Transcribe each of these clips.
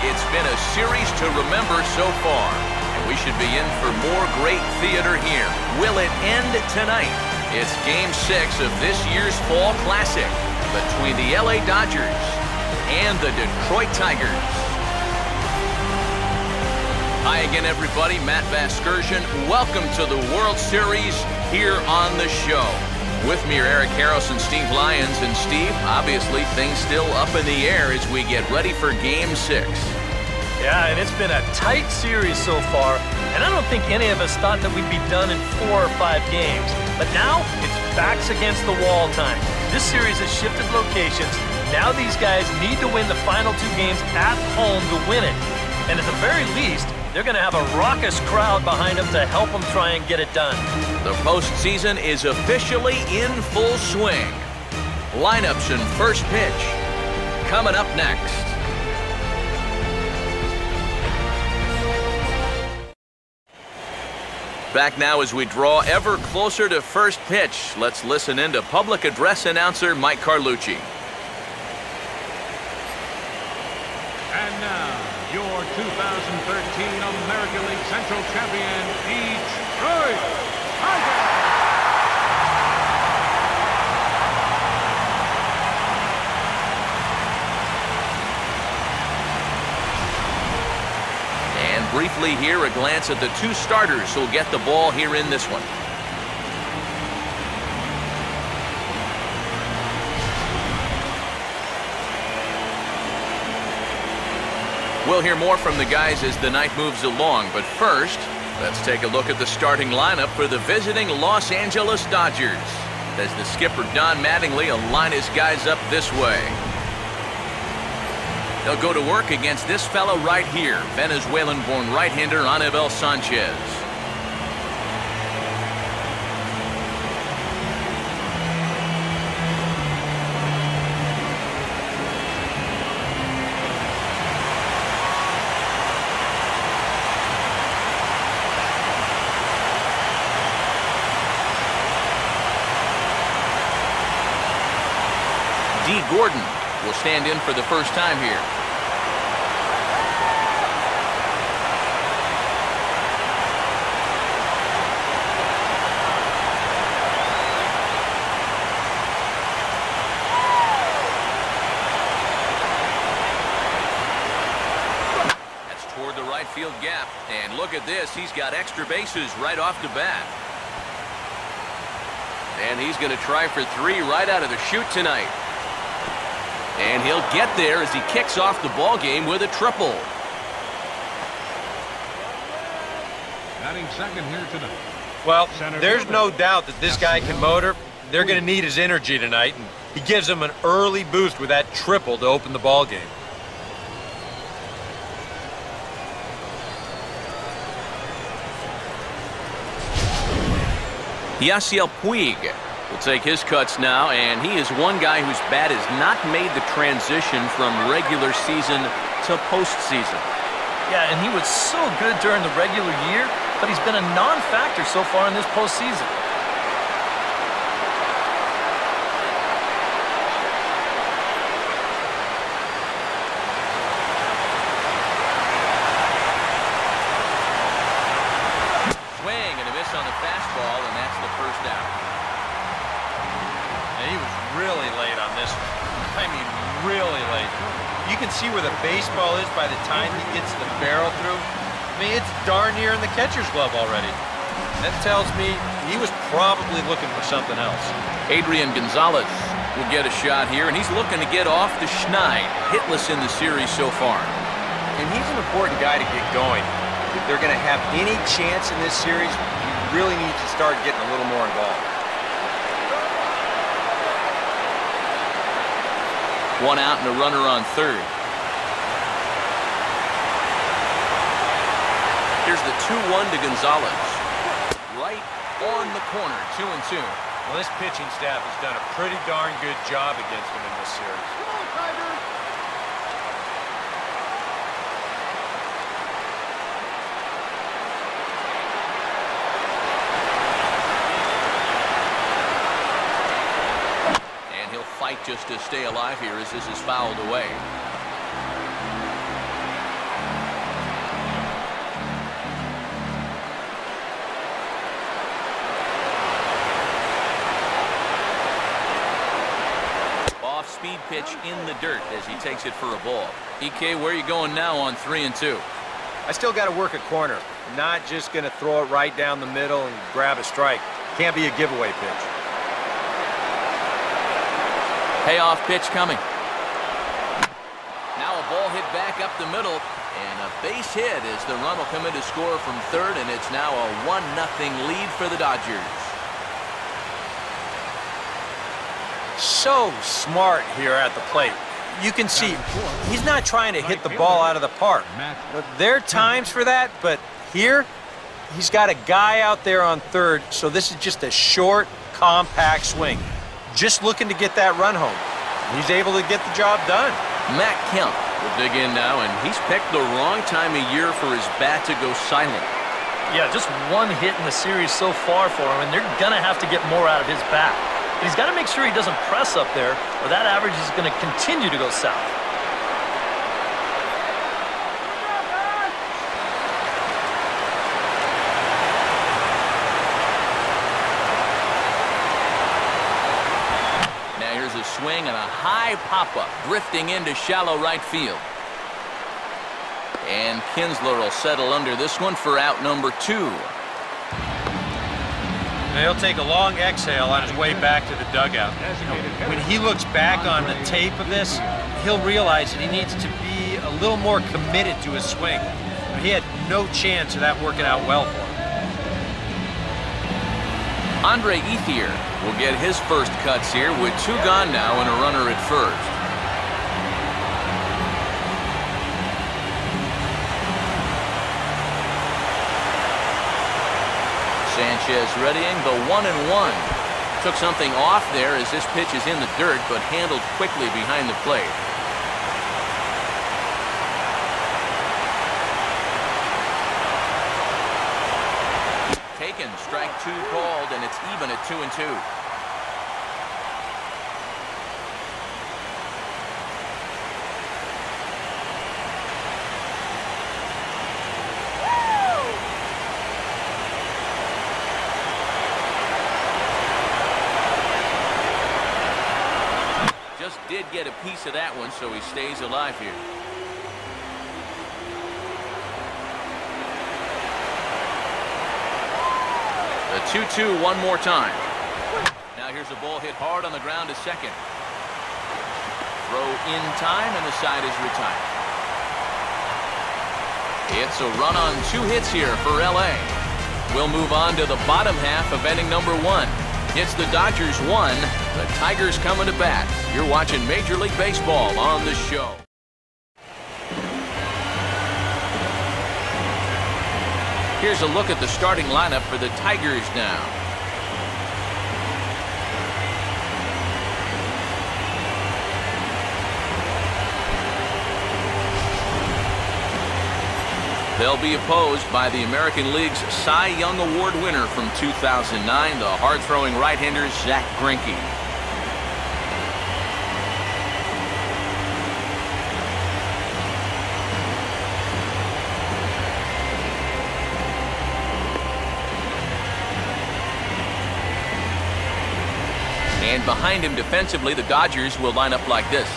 it's been a series to remember so far. And we should be in for more great theater here. Will it end tonight? It's Game 6 of this year's Fall Classic between the LA Dodgers and the Detroit Tigers. Hi again, everybody. Matt Vasgersian. Welcome to the World Series here on the show. With me are Eric Harris and Steve Lyons. And Steve, obviously things still up in the air as we get ready for Game 6. Yeah, and it's been a tight series so far, and I don't think any of us thought that we'd be done in 4 or 5 games. But now, it's backs against the wall time. This series has shifted locations. Now these guys need to win the final 2 games at home to win it. And at the very least, they're going to have a raucous crowd behind them to help them try and get it done. The postseason is officially in full swing. Lineups and first pitch coming up next. Back now as we draw ever closer to first pitch. Let's listen in to public address announcer Mike Carlucci. And now, your 2013 American League Central champion, Detroit Tigers. And briefly here, a glance at the 2 starters who'll get the ball here in this one. We'll hear more from the guys as the night moves along, but first, let's take a look at the starting lineup for the visiting Los Angeles Dodgers as the skipper Don Mattingly will line his guys up this way. They'll go to work against this fellow right here, Venezuelan-born right-hander Anibal Sanchez. Gordon will stand in for the first time here. That's toward the right field gap. And look at this. He's got extra bases right off the bat. And he's going to try for 3 right out of the chute tonight. And he'll get there as he kicks off the ball game with a triple. Batting second here tonight. Well, there's no doubt that this guy can motor. They're going to need his energy tonight, and he gives them an early boost with that triple to open the ball game. Yasiel Puig will take his cuts now, and he is one guy whose bat has not made the transition from regular season to postseason. Yeah, and he was so good during the regular year, but he's been a non-factor so far in this postseason. Swing and a miss on the fastball, and that's the first out. He was really late on this one. I mean, really late. You can see where the baseball is by the time he gets the barrel through. I mean, it's darn near in the catcher's glove already. That tells me he was probably looking for something else. Adrian Gonzalez will get a shot here, and he's looking to get off the schneid. Hitless in the series so far. And he's an important guy to get going. If they're going to have any chance in this series, you really need to start getting a little more involved. 1 out and a runner on third. Here's the 2-1 to Gonzalez. Right on the corner, 2-2. Well, this pitching staff has done a pretty darn good job against him in this series. Come on, Tigers! Just to stay alive here as this is fouled away. pitch in the dirt as he takes it for a ball. EK, where are you going now on 3-2? I still got to work a corner. I'm not just going to throw it right down the middle and grab a strike. Can't be a giveaway pitch. Payoff pitch coming. Now a ball hit back up the middle, and a base hit as the run will come in to score from third, and it's now a 1-0 lead for the Dodgers. So smart here at the plate. You can see he's not trying to hit the ball out of the park. There are times for that, but here he's got a guy out there on third, so this is just a short, compact swing. Just looking to get that run home. He's able to get the job done. Matt Kemp will dig in now, and he's picked the wrong time of year for his bat to go silent. Yeah, just one hit in the series so far for him, and they're going to have to get more out of his bat. But he's got to make sure he doesn't press up there, or that average is going to continue to go south. Now here's a swing and a high pop-up, drifting into shallow right field. And Kinsler will settle under this one for out number 2. He'll take a long exhale on his way back to the dugout. When he looks back on the tape of this, he'll realize that he needs to be a little more committed to his swing. He had no chance of that working out well for him. Andre Ethier will get his first cuts here with 2 gone now and a runner at first. Sanchez readying the 1-1. Took something off there as this pitch is in the dirt, but handled quickly behind the plate. Taken, strike 2 called, and it's even at 2-2. Just did get a piece of that one, so he stays alive here. The 2-2 one more time. Now here's a ball hit hard on the ground to second. Throw in time, and the side is retired. It's a run on 2 hits here for LA. We'll move on to the bottom half of inning number 1. It's the Dodgers 1, the Tigers coming to bat. You're watching Major League Baseball on the show. Here's a look at the starting lineup for the Tigers now. They'll be opposed by the American League's Cy Young Award winner from 2009, the hard-throwing right-hander Zach Greinke. And behind him defensively, the Dodgers will line up like this.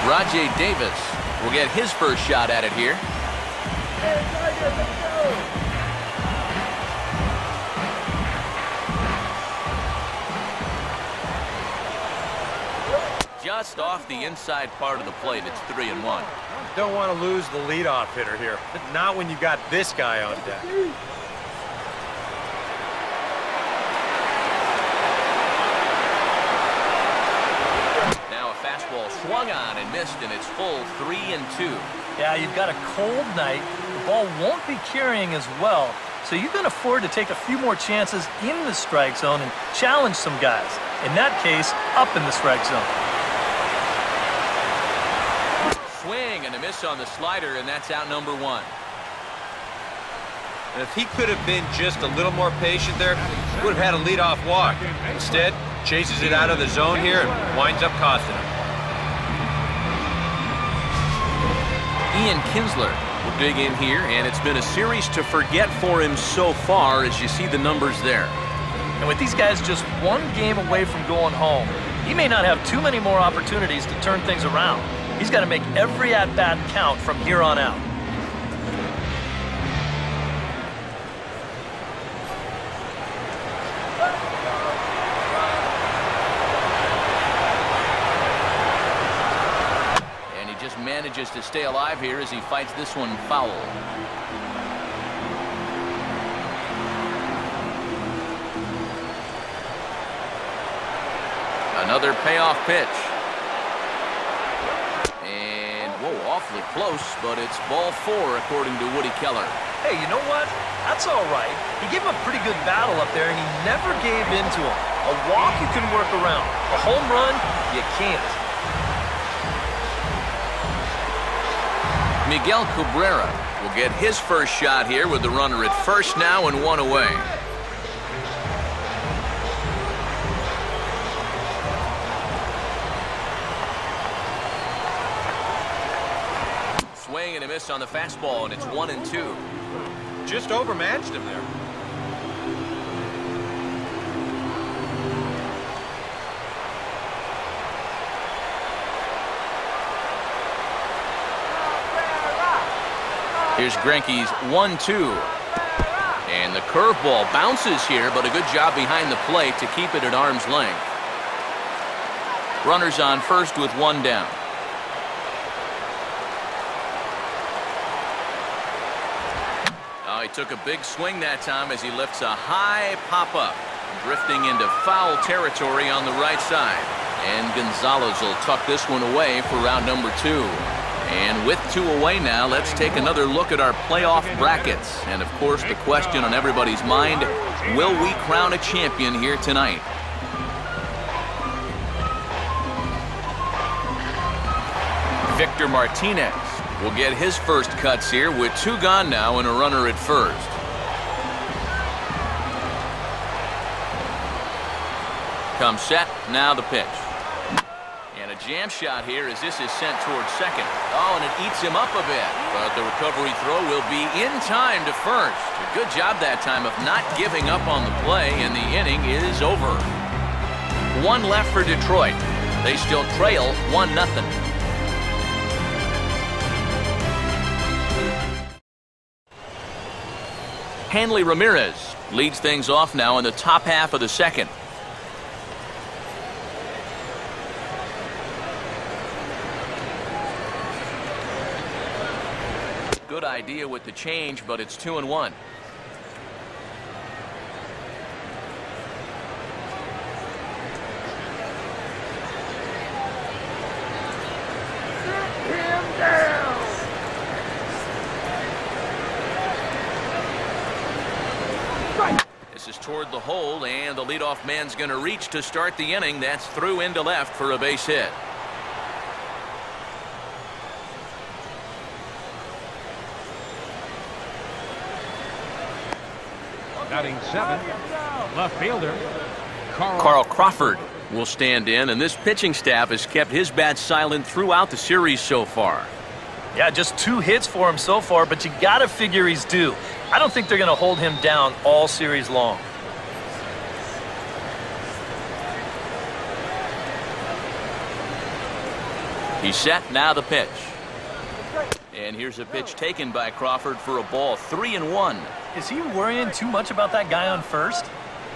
Rajay Davis will get his first shot at it here. Just off the inside part of the plate, it's 3-1. Don't want to lose the leadoff hitter here. Not when you got this guy on deck. Swung on and missed, and it's full 3-2. Yeah, you've got a cold night. The ball won't be carrying as well, so you can afford to take a few more chances in the strike zone and challenge some guys. In that case, up in the strike zone. Swing and a miss on the slider, and that's out number 1. And if he could have been just a little more patient there, he would have had a leadoff walk. Instead, Chases it out of the zone here and winds up costing him. Ian Kinsler will dig in here, and it's been a series to forget for him so far as you see the numbers there. And with these guys just one game away from going home, he may not have too many more opportunities to turn things around. He's got to make every at-bat count from here on out. And he just manages to stay alive here as he fights this one foul. Another payoff pitch. And, whoa, awfully close, but it's ball 4 according to Woody Keller. Hey, you know what? That's all right. He gave him a pretty good battle up there, and he never gave in to him. A walk you can work around. A home run, you can't. Miguel Cabrera will get his first shot here with the runner at first now and 1 away. Swing and a miss on the fastball, and it's 1-2. Just overmatched him there. Here's Greinke's 1-2. And the curveball bounces here, but a good job behind the plate to keep it at arm's length. Runners on first with 1 down. He took a big swing that time as he lifts a high pop-up, drifting into foul territory on the right side. And Gonzalez will tuck this one away for round number 2. And with 2 away now, let's take another look at our playoff brackets. And, of course, the question on everybody's mind, will we crown a champion here tonight? Victor Martinez will get his first cuts here with 2 gone now and a runner at first. Comes set, now the pitch. And a jam shot here as this is sent towards second. Oh, and it eats him up a bit. But the recovery throw will be in time to first. A good job that time of not giving up on the play, and the inning is over. 1 left for Detroit. They still trail 1-0. Hanley Ramirez leads things off now in the top half of the second. Good idea with the change, but it's 2-1. This is toward the hole, and the leadoff man's going to reach to start the inning. That's through into left for a base hit. Batting 7, left fielder, Carl Crawford will stand in, and this pitching staff has kept his bat silent throughout the series so far. Yeah, just 2 hits for him so far, but you got to figure he's due. I don't think they're going to hold him down all series long. He's set, now the pitch. And here's a pitch taken by Crawford for a ball, 3-1. Is he worrying too much about that guy on first?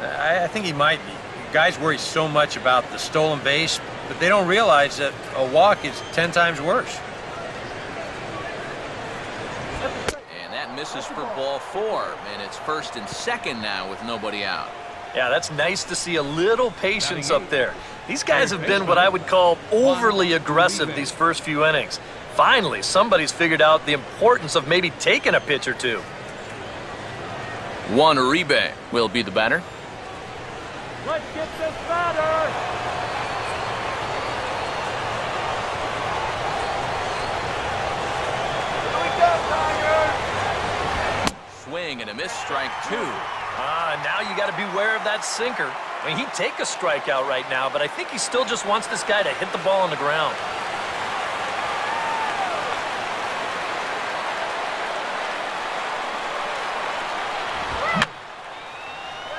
I think he might be. Guys worry so much about the stolen base, but they don't realize that a walk is 10 times worse. And that misses for ball 4, and it's first and second now with nobody out. Yeah, that's nice to see a little patience up there. These guys have been what I would call overly aggressive these first few innings. Finally, somebody's figured out the importance of maybe taking a pitch or 2. Juan Uribe will be the batter. Let's get this batter! Here we go, Tiger! Swing and a miss, strike 2. Now you got to beware of that sinker. I mean, he'd take a strikeout right now, but I think he still just wants this guy to hit the ball on the ground.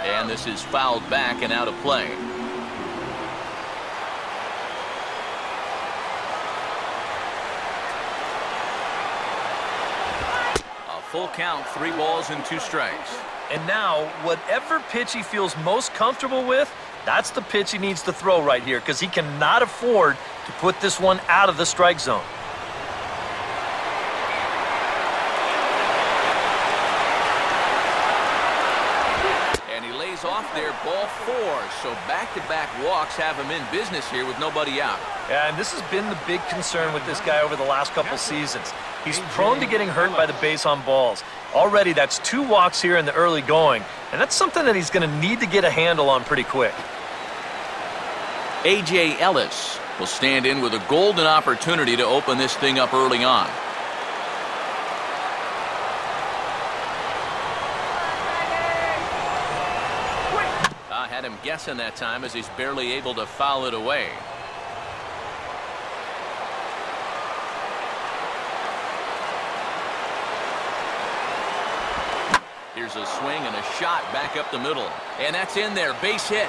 And this is fouled back and out of play. A full count, 3 balls and 2 strikes. And now, whatever pitch he feels most comfortable with, that's the pitch he needs to throw right here, because he cannot afford to put this one out of the strike zone. And he lays off there, ball 4. So back-to-back walks have him in business here with nobody out. Yeah, and this has been the big concern with this guy over the last couple seasons. He's prone to getting hurt by the base on balls. Already, that's 2 walks here in the early going, and that's something that he's going to need to get a handle on pretty quick. A.J. Ellis will stand in with a golden opportunity to open this thing up early on. I had him guessing that time as he's barely able to foul it away. Here's a swing and a shot back up the middle. And that's in there. Base hit.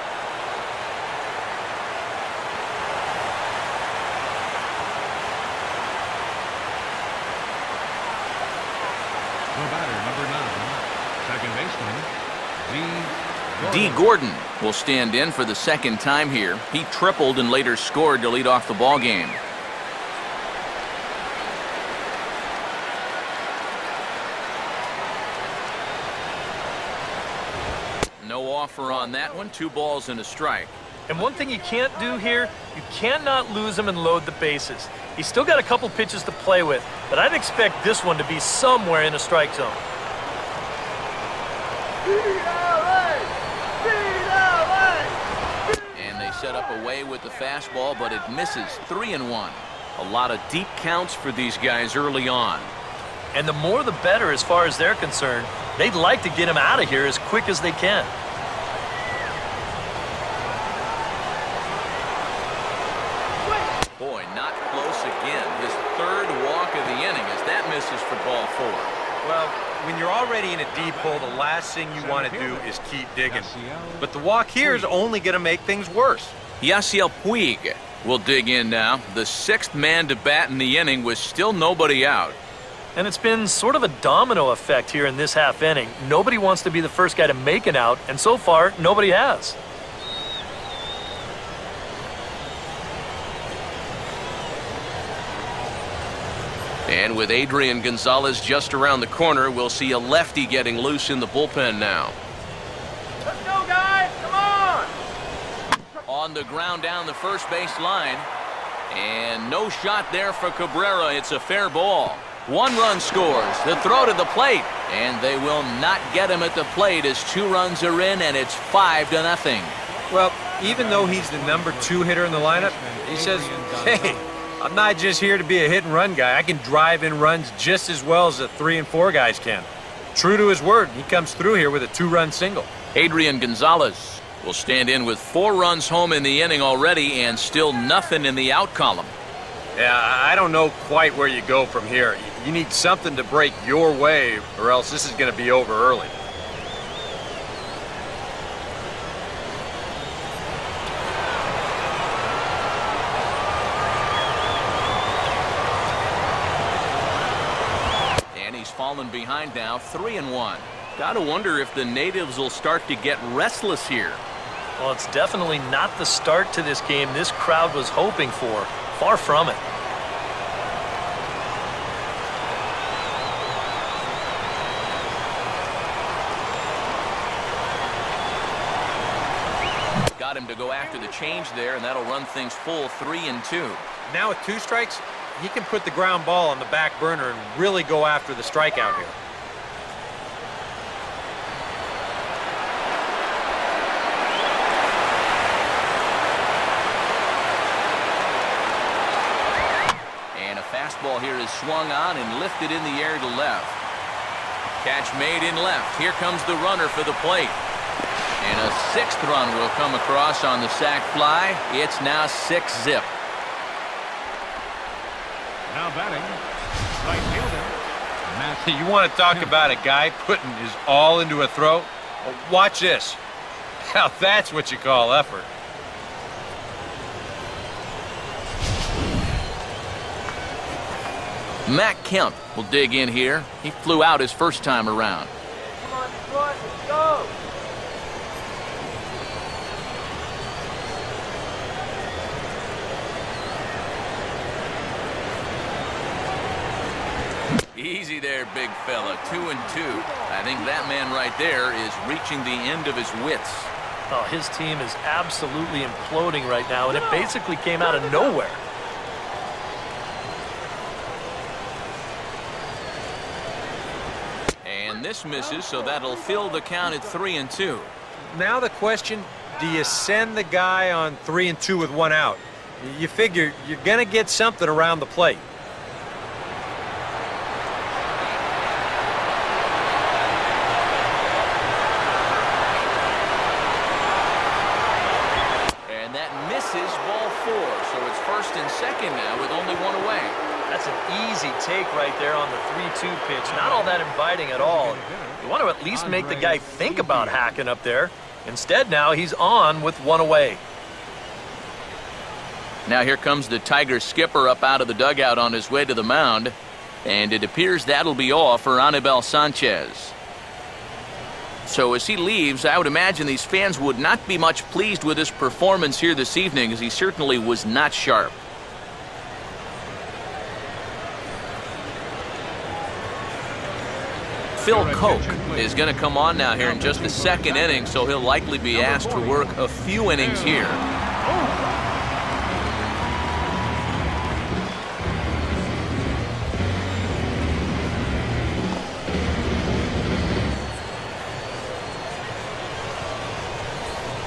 The batter, number 9, second baseman, D. Gordon will stand in for the second time here. He tripled and later scored to lead off the ball game. No offer on that one. 2 balls and a strike. And one thing you can't do here, you cannot lose him and load the bases. He's still got a couple pitches to play with, but I'd expect this one to be somewhere in the strike zone. And they set up away with the fastball, but it misses. 3-1. A lot of deep counts for these guys early on. And the more the better as far as they're concerned. They'd like to get him out of here as quick as they can. Boy, not close again. His 3rd walk of the inning as that misses for ball 4. Well, when you're already in a deep hole, the last thing you want to do is keep digging. But the walk here is only going to make things worse. Yasiel Puig will dig in now. The 6th man to bat in the inning with still nobody out. And it's been sort of a domino effect here in this half inning. Nobody wants to be the first guy to make an out, and so far, nobody has. And with Adrian Gonzalez just around the corner, we'll see a lefty getting loose in the bullpen now. Let's go, guys! Come on! On the ground down the first base line. And no shot there for Cabrera. It's a fair ball. 1 run scores. The throw to the plate. And they will not get him at the plate as 2 runs are in, and it's 5-0. Well, even though he's the number 2 hitter in the lineup, he says, hey, I'm not just here to be a hit-and-run guy. I can drive in runs just as well as the 3 and 4 guys can. True to his word, he comes through here with a 2-run single. Adrian Gonzalez will stand in with 4 runs home in the inning already and still nothing in the out column. Yeah, I don't know quite where you go from here. You need something to break your way, or else this is going to be over early. And he's fallen behind now, 3-1. Gotta wonder if the natives will start to get restless here. Well, it's definitely not the start to this game this crowd was hoping for. Far from it. Got him to go after the change there, and that'll run things full 3-2. Now with 2 strikes, he can put the ground ball on the back burner and really go after the strikeout here. Fastball here is swung on and lifted in the air to left. Catch made in left. Here comes the runner for the plate. And a 6th run will come across on the sac fly. It's now 6-zip. Now batting, right fielder. You want to talk about a guy putting his all into a throw? Well, watch this. Now that's what you call effort. Matt Kemp will dig in here. He flew out his first time around. Come on, Detroit, let's go. Easy there, big fella. 2-2. I think that man right there is reaching the end of his wits. Oh, his team is absolutely imploding right now, and it basically came out of nowhere. And this misses, so that'll fill the count at 3-2. Now the question, do you send the guy on 3-2 with 1 out? You figure you're going to get something around the plate. And that misses ball 4, so it's 1st and 2nd now with only 1 away. That's an easy take right there on the 3-2 pitch. Not all that inviting at all. You want to at least make the guy think about hacking up there. Instead, now he's on with 1 away. Now here comes the Tigers skipper up out of the dugout on his way to the mound. And it appears that'll be all for Anibal Sanchez. So as he leaves, I would imagine these fans would not be much pleased with his performance here this evening, as he certainly was not sharp. Phil Koch is going to come on now here in just the 2nd inning, so he'll likely be asked to work a few innings here.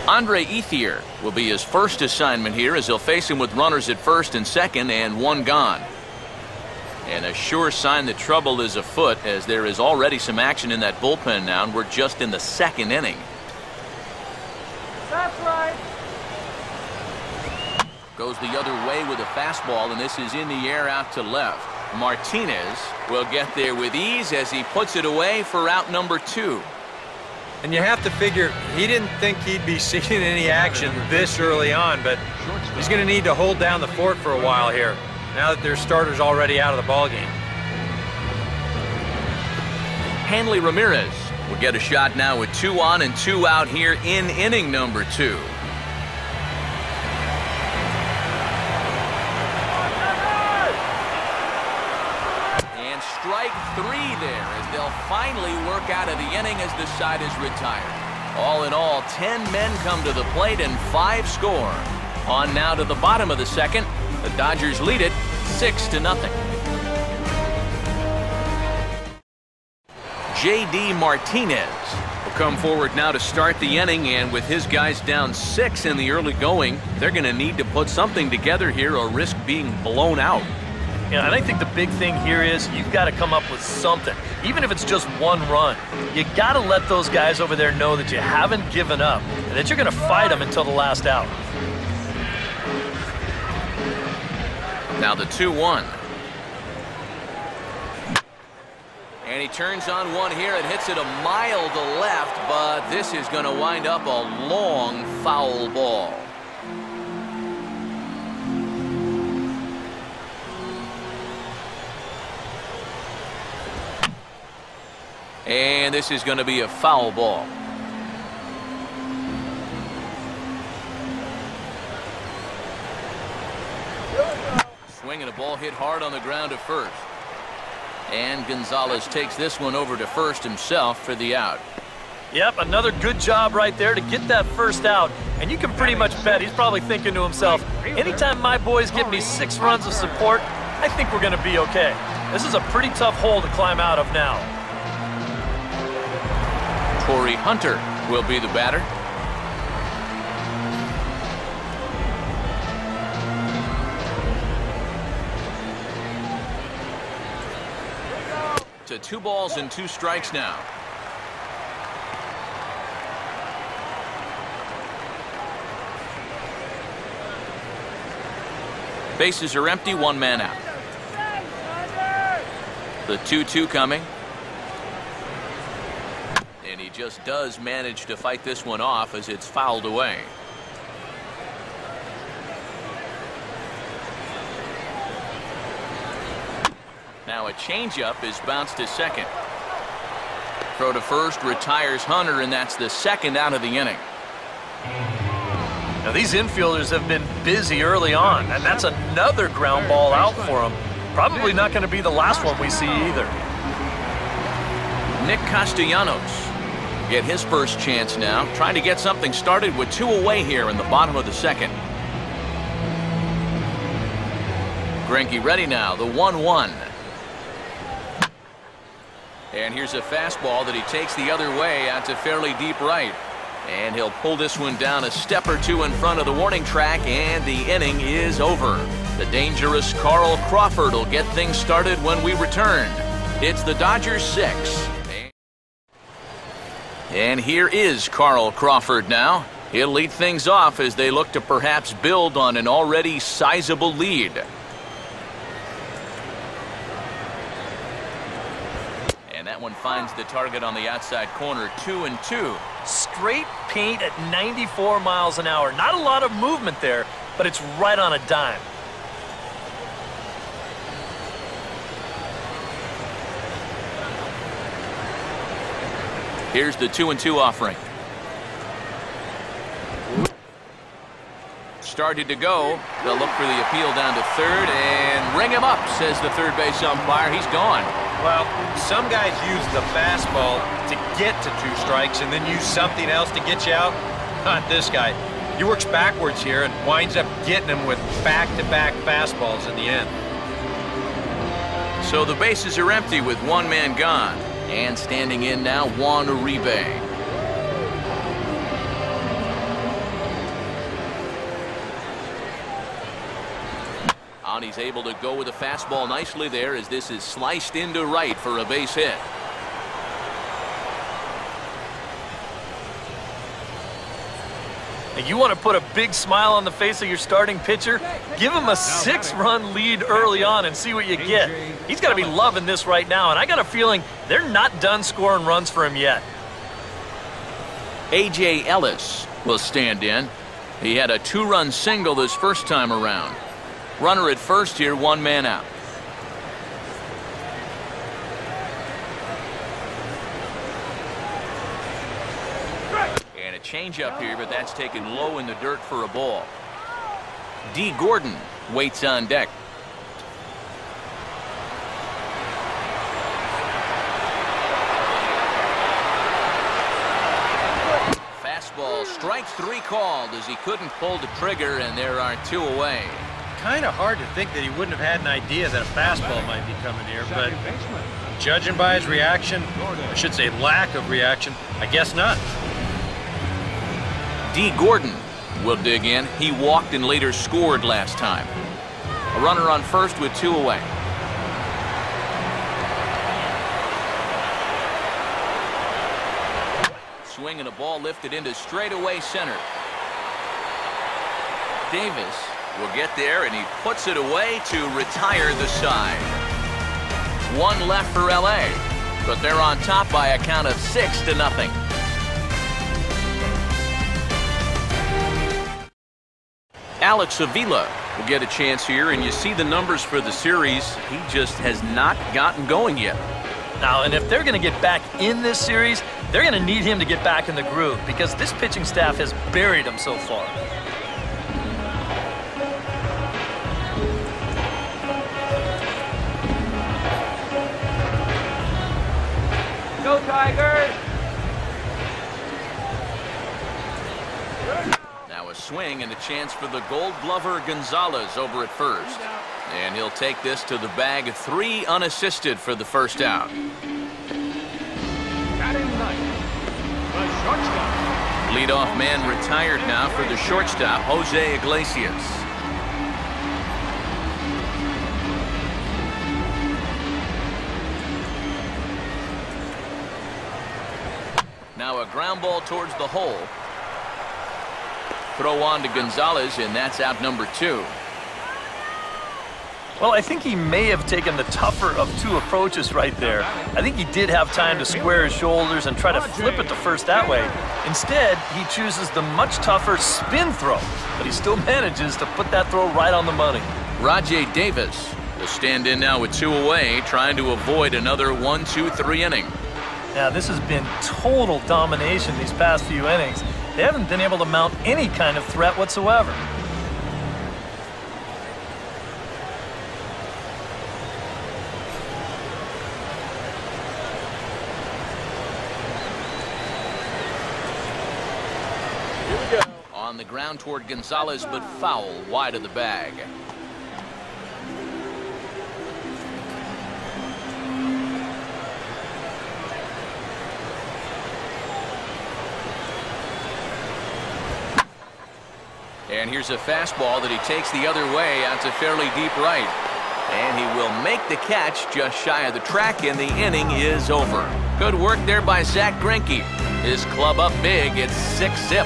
Andre Ethier will be his first assignment here, as he'll face him with runners at 1st and 2nd and 1 gone. And a sure sign that trouble is afoot, as there is already some action in that bullpen now, and we're just in the 2nd inning. That's right. Goes the other way with a fastball, and this is in the air out to left. Martinez will get there with ease as he puts it away for out number 2. And you have to figure he didn't think he'd be seeing any action this early on, but he's going to need to hold down the fort for a while here, now that their starter's already out of the ballgame. Hanley Ramirez will get a shot now with 2 on and 2 out here in inning number 2. And strike 3 there, as they'll finally work out of the inning as the side is retired. All in all, 10 men come to the plate and 5 score. On now to the bottom of the 2nd. The Dodgers lead it 6-0. J.D. Martinez will come forward now to start the inning, and with his guys down 6 in the early going, they're going to need to put something together here or risk being blown out. Yeah, and I think the big thing here is you've got to come up with something, even if it's just 1 run. You got to let those guys over there know that you haven't given up and that you're going to fight them until the last out. Now the 2-1. And he turns on one here and hits it a mile to left, but this is going to wind up a long foul ball. And this is going to be a foul ball. Swinging a ball hit hard on the ground to first. And Gonzalez takes this one over to first himself for the out. Yep, another good job right there to get that first out. And you can pretty much bet he's probably thinking to himself, anytime my boys give me 6 runs of support, I think we're going to be okay. This is a pretty tough hole to climb out of now. Torrey Hunter will be the batter. To 2 balls and 2 strikes now. Bases are empty, one man out. The 2-2 coming. And he just does manage to fight this one off as it's fouled away. Now a changeup is bounced to second. Throw to first, retires Hunter, and that's the second out of the inning. Now these infielders have been busy early on, and that's another ground ball out for them. Probably not going to be the last one we see either. Nick Castellanos get his first chance now, trying to get something started with 2 away here in the bottom of the second. Greinke ready now, the 1-1. And here's a fastball that he takes the other way out to fairly deep right. And he'll pull this one down a step or two in front of the warning track, and the inning is over. The dangerous Carl Crawford will get things started when we return. It's the Dodgers 6. And here is Carl Crawford now. He'll lead things off as they look to perhaps build on an already sizable lead. And that one finds the target on the outside corner, 2-2. Straight paint at 94 miles an hour. Not a lot of movement there, but it's right on a dime. Here's the 2-2 offering. Started to go. They'll look for the appeal down to third and ring him up, says the third base umpire. He's gone. Well, some guys use the fastball to get to 2 strikes and then use something else to get you out. Not this guy. He works backwards here and winds up getting him with back-to-back fastballs in the end. So the bases are empty with 1 man gone. And standing in now, Juan Uribe. And he's able to go with a fastball nicely there as this is sliced into right for a base hit. And you want to put a big smile on the face of your starting pitcher? Give him a 6-run lead early on and see what you get. He's got to be loving this right now, and I got a feeling they're not done scoring runs for him yet. A.J. Ellis will stand in. He had a 2-run single this first time around. Runner at first here, 1 man out. And a changeup here, but that's taken low in the dirt for a ball. D. Gordon waits on deck. Fastball, strike 3 called as he couldn't pull the trigger, and there are 2 away. Kind of hard to think that he wouldn't have had an idea that a fastball might be coming here, but judging by his reaction, I should say lack of reaction, I guess not. D. Gordon will dig in. He walked and later scored last time. A runner on first with 2 away. Swing and a ball lifted into straightaway center. Davis will get there, and he puts it away to retire the side. 1 left for LA, but they're on top by a count of 6-0. Alex Avila will get a chance here, and you see the numbers for the series. He just has not gotten going yet. Now, and if they're going to get back in this series, they're going to need him to get back in the groove because this pitching staff has buried him so far. Go Tigers! Now a swing and a chance for the Gold Glover Gonzalez over at first. And he'll take this to the bag. 3 unassisted for the first out. Batting ninth, the shortstop. Leadoff man retired now for the shortstop, Jose Iglesias. Now a ground ball towards the hole. Throw on to Gonzalez, and that's out number 2. Well, I think he may have taken the tougher of two approaches right there. I think he did have time to square his shoulders and try to flip it to first that way. Instead, he chooses the much tougher spin throw, but he still manages to put that throw right on the money. Rajay Davis will stand in now with 2 away, trying to avoid another 1-2-3 inning. Now, this has been total domination these past few innings. They haven't been able to mount any kind of threat whatsoever. On the ground toward Gonzalez, but foul wide of the bag. And here's a fastball that he takes the other way out to fairly deep right. And he will make the catch just shy of the track, and the inning is over. Good work there by Zach Greinke. His club up big. It's 6-zip.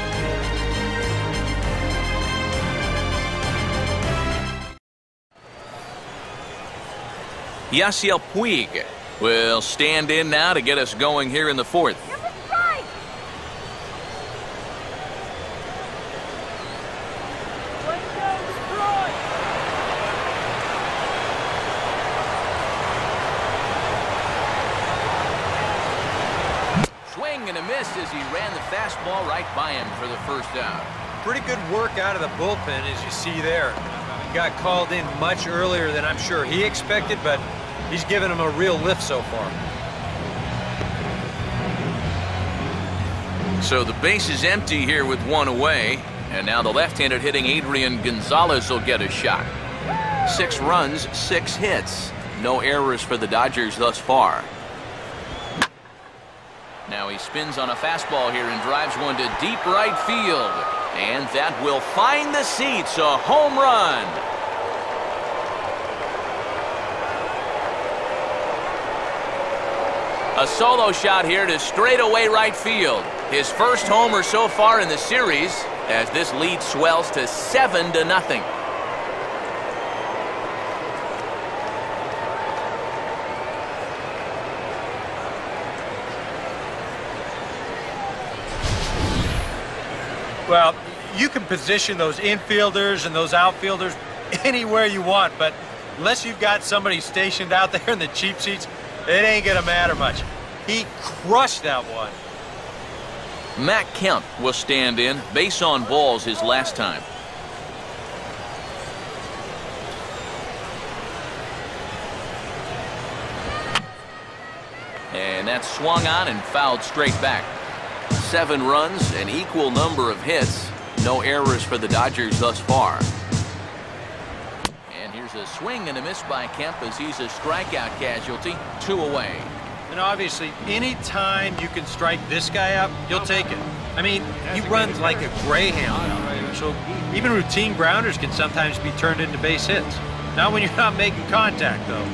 Yasiel Puig will stand in now to get us going here in the 4th. Swing and a miss as he ran the fastball right by him for the first out. Pretty good work out of the bullpen, as you see there. He got called in much earlier than I'm sure he expected, but he's given him a real lift so far. So the base is empty here with 1 away, and now the left-handed hitting Adrian Gonzalez will get a shot. 6 runs, 6 hits. No errors for the Dodgers thus far. Now he spins on a fastball here and drives one to deep right field. And that will find the seats, a home run. A solo shot here to straightaway right field. His first homer so far in the series as this lead swells to 7-0. Well, you can position those infielders and those outfielders anywhere you want, but unless you've got somebody stationed out there in the cheap seats, it ain't gonna matter much. He crushed that one. Matt Kemp will stand in, base on balls his last time. And that's swung on and fouled straight back. 7 runs, an equal number of hits. No errors for the Dodgers thus far. And here's a swing and a miss by Kemp as he's a strikeout casualty. 2 away. And obviously, any time you can strike this guy out, you'll take it. I mean, he runs like a greyhound out there, so even routine grounders can sometimes be turned into base hits. Not when you're not making contact, though.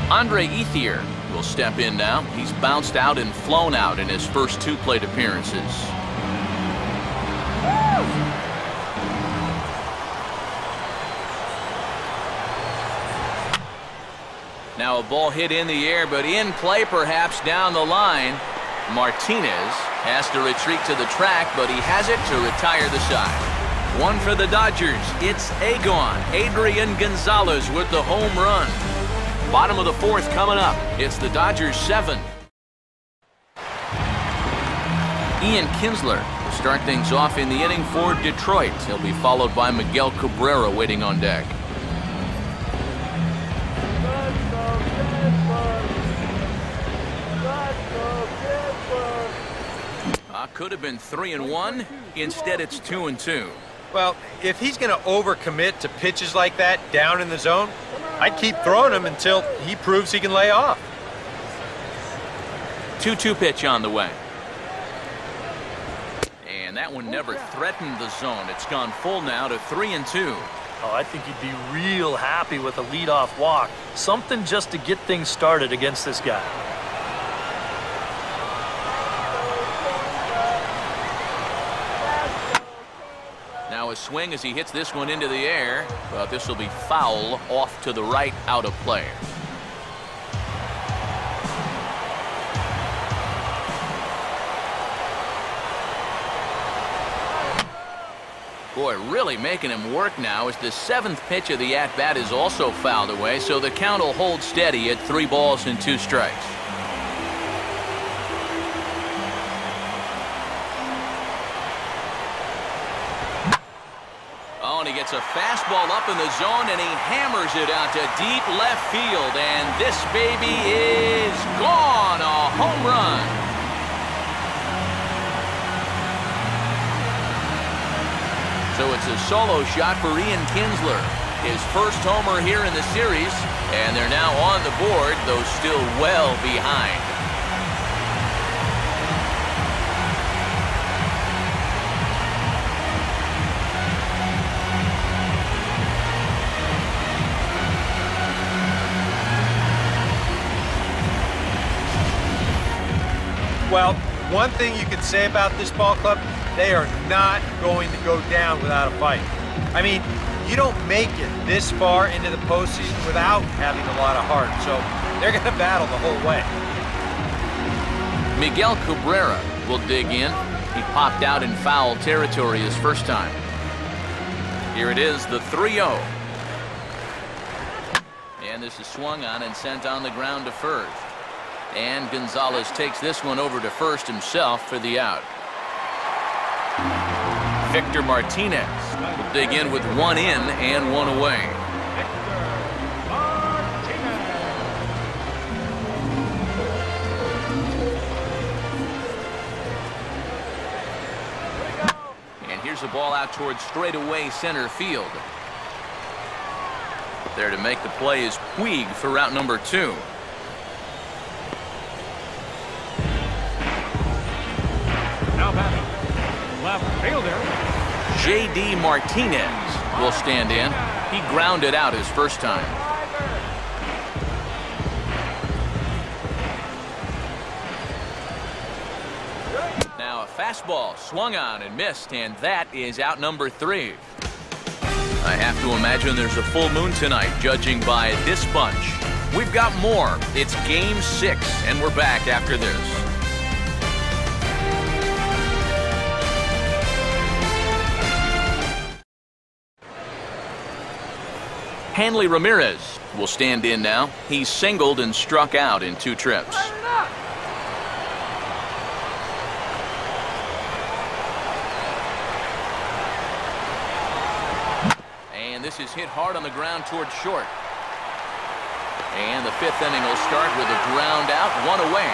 Andre Ethier will step in now. He's bounced out and flown out in his first 2 plate appearances. Now a ball hit in the air, but in play perhaps down the line. Martinez has to retreat to the track, but he has it to retire the side. 1 for the Dodgers. It's Adrian Gonzalez with the home run. Bottom of the 4th coming up. It's the Dodgers 7. Ian Kinsler will start things off in the inning for Detroit. He'll be followed by Miguel Cabrera waiting on deck. Could have been 3-1. Instead, it's 2-2. Well, if he's going to overcommit to pitches like that down in the zone, I'd keep throwing him until he proves he can lay off. 2-2 pitch on the way. And that one never threatened the zone. It's gone full now to 3-2. Oh, I think he'd be real happy with a leadoff walk. Something just to get things started against this guy. Now a swing as he hits this one into the air, but this will be foul off to the right, out of play. Boy, really making him work now as the 7th pitch of the at-bat is also fouled away, so the count will hold steady at 3 balls and 2 strikes. Oh, and he gets a fastball up in the zone, and he hammers it out to deep left field, and this baby is gone. A home run. So it's a solo shot for Kinsler. His first homer here in the series, and they're now on the board, though still well behind. Well, one thing you can say about this ball club, they are not going to go down without a fight. I mean, you don't make it this far into the postseason without having a lot of heart, so they're going to battle the whole way. Miguel Cabrera will dig in. He popped out in foul territory his first time. Here it is, the 3-0. And this is swung on and sent on the ground to first. And Gonzalez takes this one over to first himself for the out. Victor Martinez will dig in with 1 in and 1 away. And here's a ball out towards straightaway center field. There to make the play is Puig for route number 2. Now batting, left fielder. J.D. Martinez will stand in. He grounded out his first time. Now a fastball swung on and missed, and that is out number 3. I have to imagine there's a full moon tonight, judging by this bunch. We've got more. It's Game 6, and we're back after this. Hanley Ramirez will stand in now. He's singled and struck out in 2 trips. And this is hit hard on the ground towards short. And the 5th inning will start with a ground out, 1 away.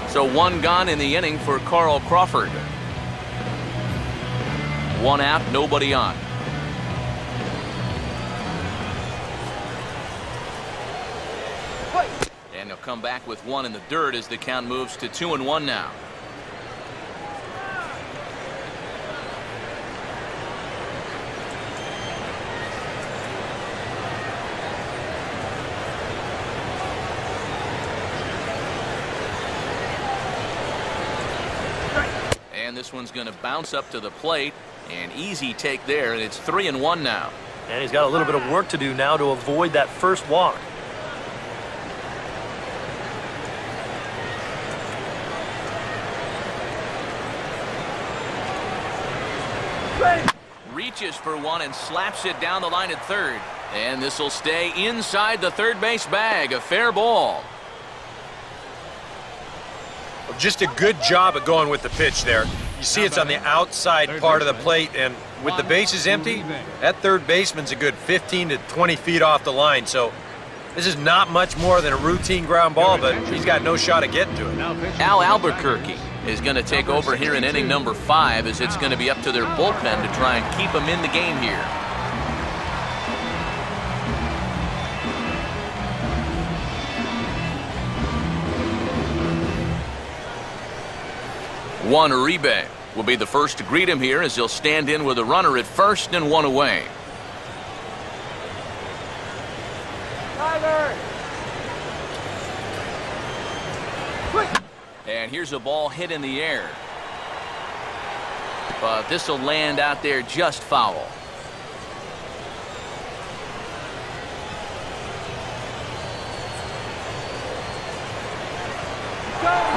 So 1 gone in the inning for Carl Crawford. 1 out, nobody on. And he'll come back with 1 in the dirt as the count moves to 2-1 now. And this one's going to bounce up to the plate. An easy take there, and it's 3-1 now. And he's got a little bit of work to do now to avoid that first walk. Reaches for 1 and slaps it down the line at third. And this will stay inside the third base bag. A fair ball. Just a good job of going with the pitch there. You see it's on the outside part of the plate, and with the bases empty, that third baseman's a good 15 to 20 feet off the line. So this is not much more than a routine ground ball, but he's got no shot at getting to it. Al Albuquerque is going to take over here in inning number 5, as it's going to be up to their bullpen to try and keep them in the game here. Juan Uribe will be the first to greet him here, as he'll stand in with a runner at first and 1 away. And here's a ball hit in the air. But this will land out there just foul.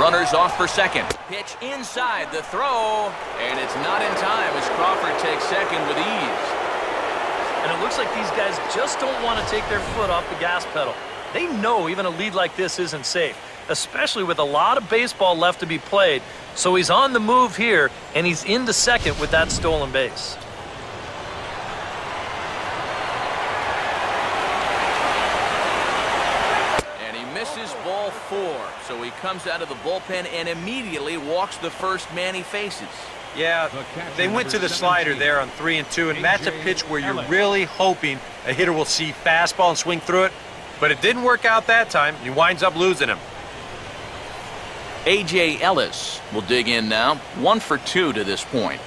Runners off for second. Pitch inside the throw. And it's not in time as Crawford takes second with ease. And it looks like these guys just don't want to take their foot off the gas pedal. They know even a lead like this isn't safe, especially with a lot of baseball left to be played. So he's on the move here, and he's into second with that stolen base. And he misses ball 4. So he comes out of the bullpen and immediately walks the first man he faces. Yeah, they went to the slider there on 3 and 2, and that's a pitch where you're really hoping a hitter will see fastball and swing through it. But it didn't work out that time. He winds up losing him. A.J. Ellis will dig in now. 1 for 2 to this point.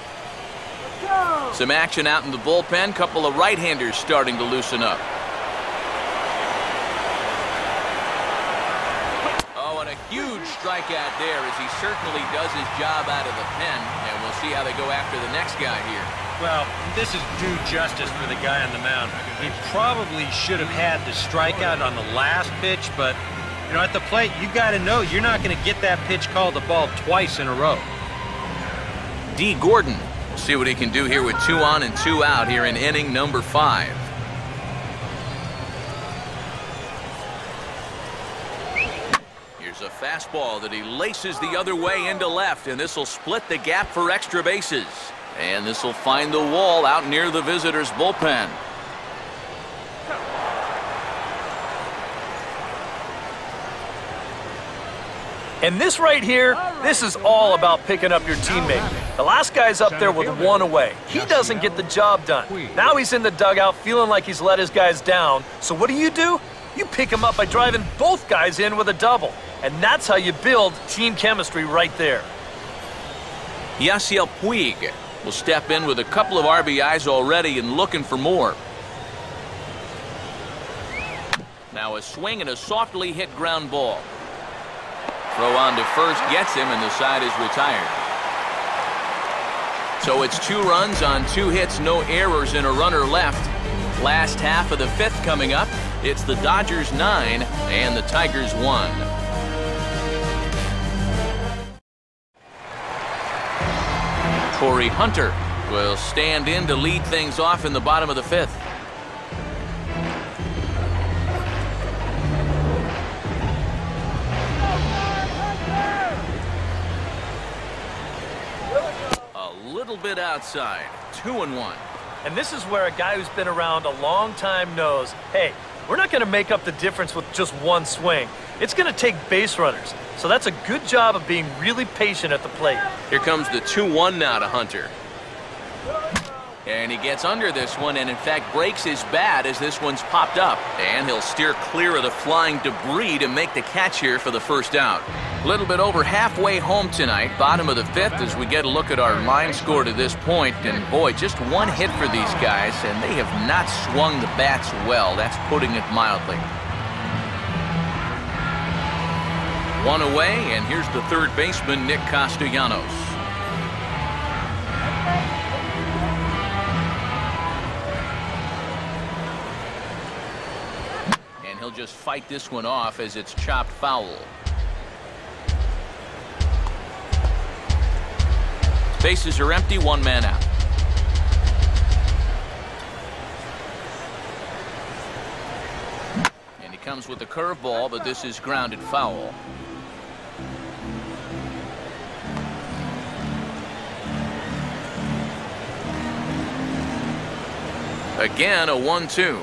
Some action out in the bullpen. Couple of right-handers starting to loosen up. Oh, and a huge strikeout there as he certainly does his job out of the pen. And we'll see how they go after the next guy here. Well, this is due justice for the guy on the mound. He probably should have had the strikeout on the last pitch, but, you know, at the plate, you got to know you're not going to get that pitch called the ball twice in a row. D. Gordon. We'll see what he can do here with 2 on and 2 out here in inning number 5. Here's a fastball that he laces the other way into left, and this will split the gap for extra bases. And this will find the wall out near the visitors' bullpen. And this right here, this is all about picking up your teammate. The last guy's up there with 1 away. He doesn't get the job done. Now he's in the dugout feeling like he's let his guys down. So what do? You pick him up by driving both guys in with a double. And that's how you build team chemistry right there. Yasiel Puig will step in with a couple of RBIs already and looking for more. Now a swing and a softly hit ground ball. Throw on to first gets him, and the side is retired. So it's 2 runs on 2 hits, no errors, and a runner left. Last half of the 5th coming up. It's the Dodgers 9 and the Tigers 1. Torrey Hunter will stand in to lead things off in the bottom of the 5th. A little bit outside. 2-1. And this is where a guy who's been around a long time knows, hey, we're not going to make up the difference with just 1 swing. It's going to take base runners. So that's a good job of being really patient at the plate. Here comes the 2-1 now to Hunter. And he gets under this one and, in fact, breaks his bat as this one's popped up. And he'll steer clear of the flying debris to make the catch here for the first out. A little bit over halfway home tonight, bottom of the 5th, as we get a look at our line score to this point. And, boy, just 1 hit for these guys, and they have not swung the bats well. That's putting it mildly. 1 away, and here's the third baseman, Nick Castellanos. And he'll just fight this one off as it's chopped foul. Bases are empty, 1 man out. And he comes with a curveball, but this is grounded foul. Again, a 1-2.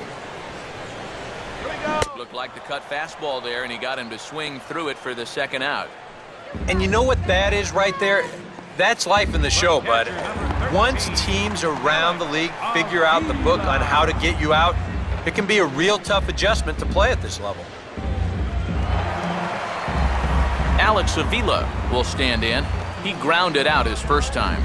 Looked like the cut fastball there, and he got him to swing through it for the second out. And you know what that is right there? That's life in the show, bud. Once teams around the league figure out the book on how to get you out, it can be a real tough adjustment to play at this level. Alex Avila will stand in. He grounded out his first time.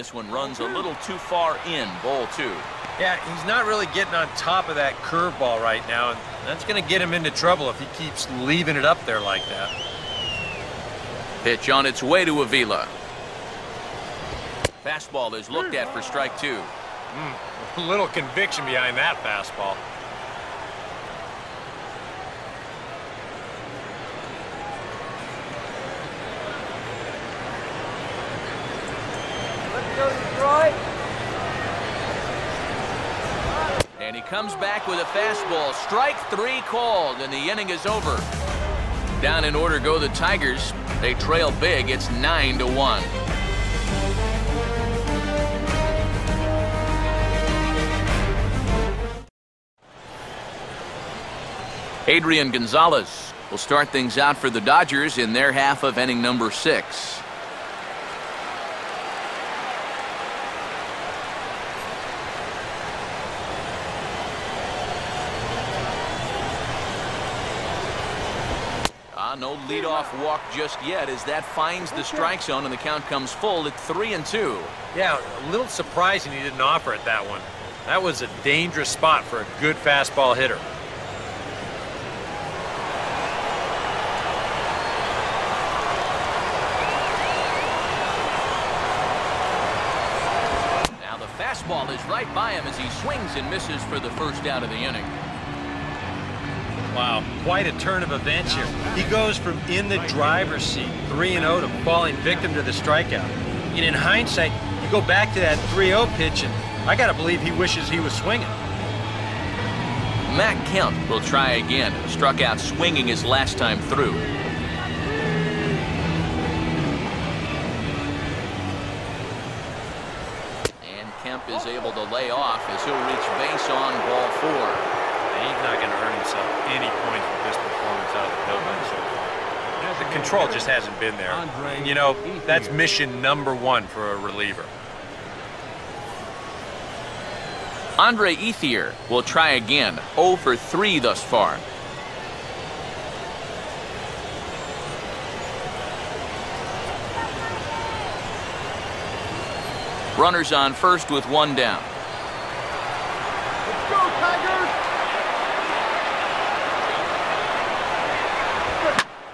This one runs a little too far in, ball 2. Yeah, he's not really getting on top of that curveball right now, and that's going to get him into trouble if he keeps leaving it up there like that. Pitch on its way to Avila. Fastball is looked at for strike 2. A little conviction behind that fastball. Let's go, Detroit. And he comes back with a fastball. Strike 3 called, and the inning is over. Down in order go the Tigers. They trail big. It's 9-1. Adrian Gonzalez will start things out for the Dodgers in their half of inning number 6. No leadoff walk just yet as that finds the strike zone and the count comes full at 3-2. Yeah, a little surprising he didn't offer it that one. That was a dangerous spot for a good fastball hitter. Now the fastball is right by him as he swings and misses for the first out of the inning. Wow, quite a turn of events here. He goes from in the driver's seat, 3-0, to falling victim to the strikeout. And in hindsight, you go back to that 3-0 pitch, and I got to believe he wishes he was swinging. Matt Kemp will try again. Struck out swinging his last time through. And Kemp is able to lay off as he'll reach base on ball 4. He's not going to earn himself any points with this performance out of the bullpen so far. The control just hasn't been there. And, you know, that's mission number 1 for a reliever. Andre Ethier will try again. 0 for 3 thus far. Runners on first with 1 down. Let's go, Tigers.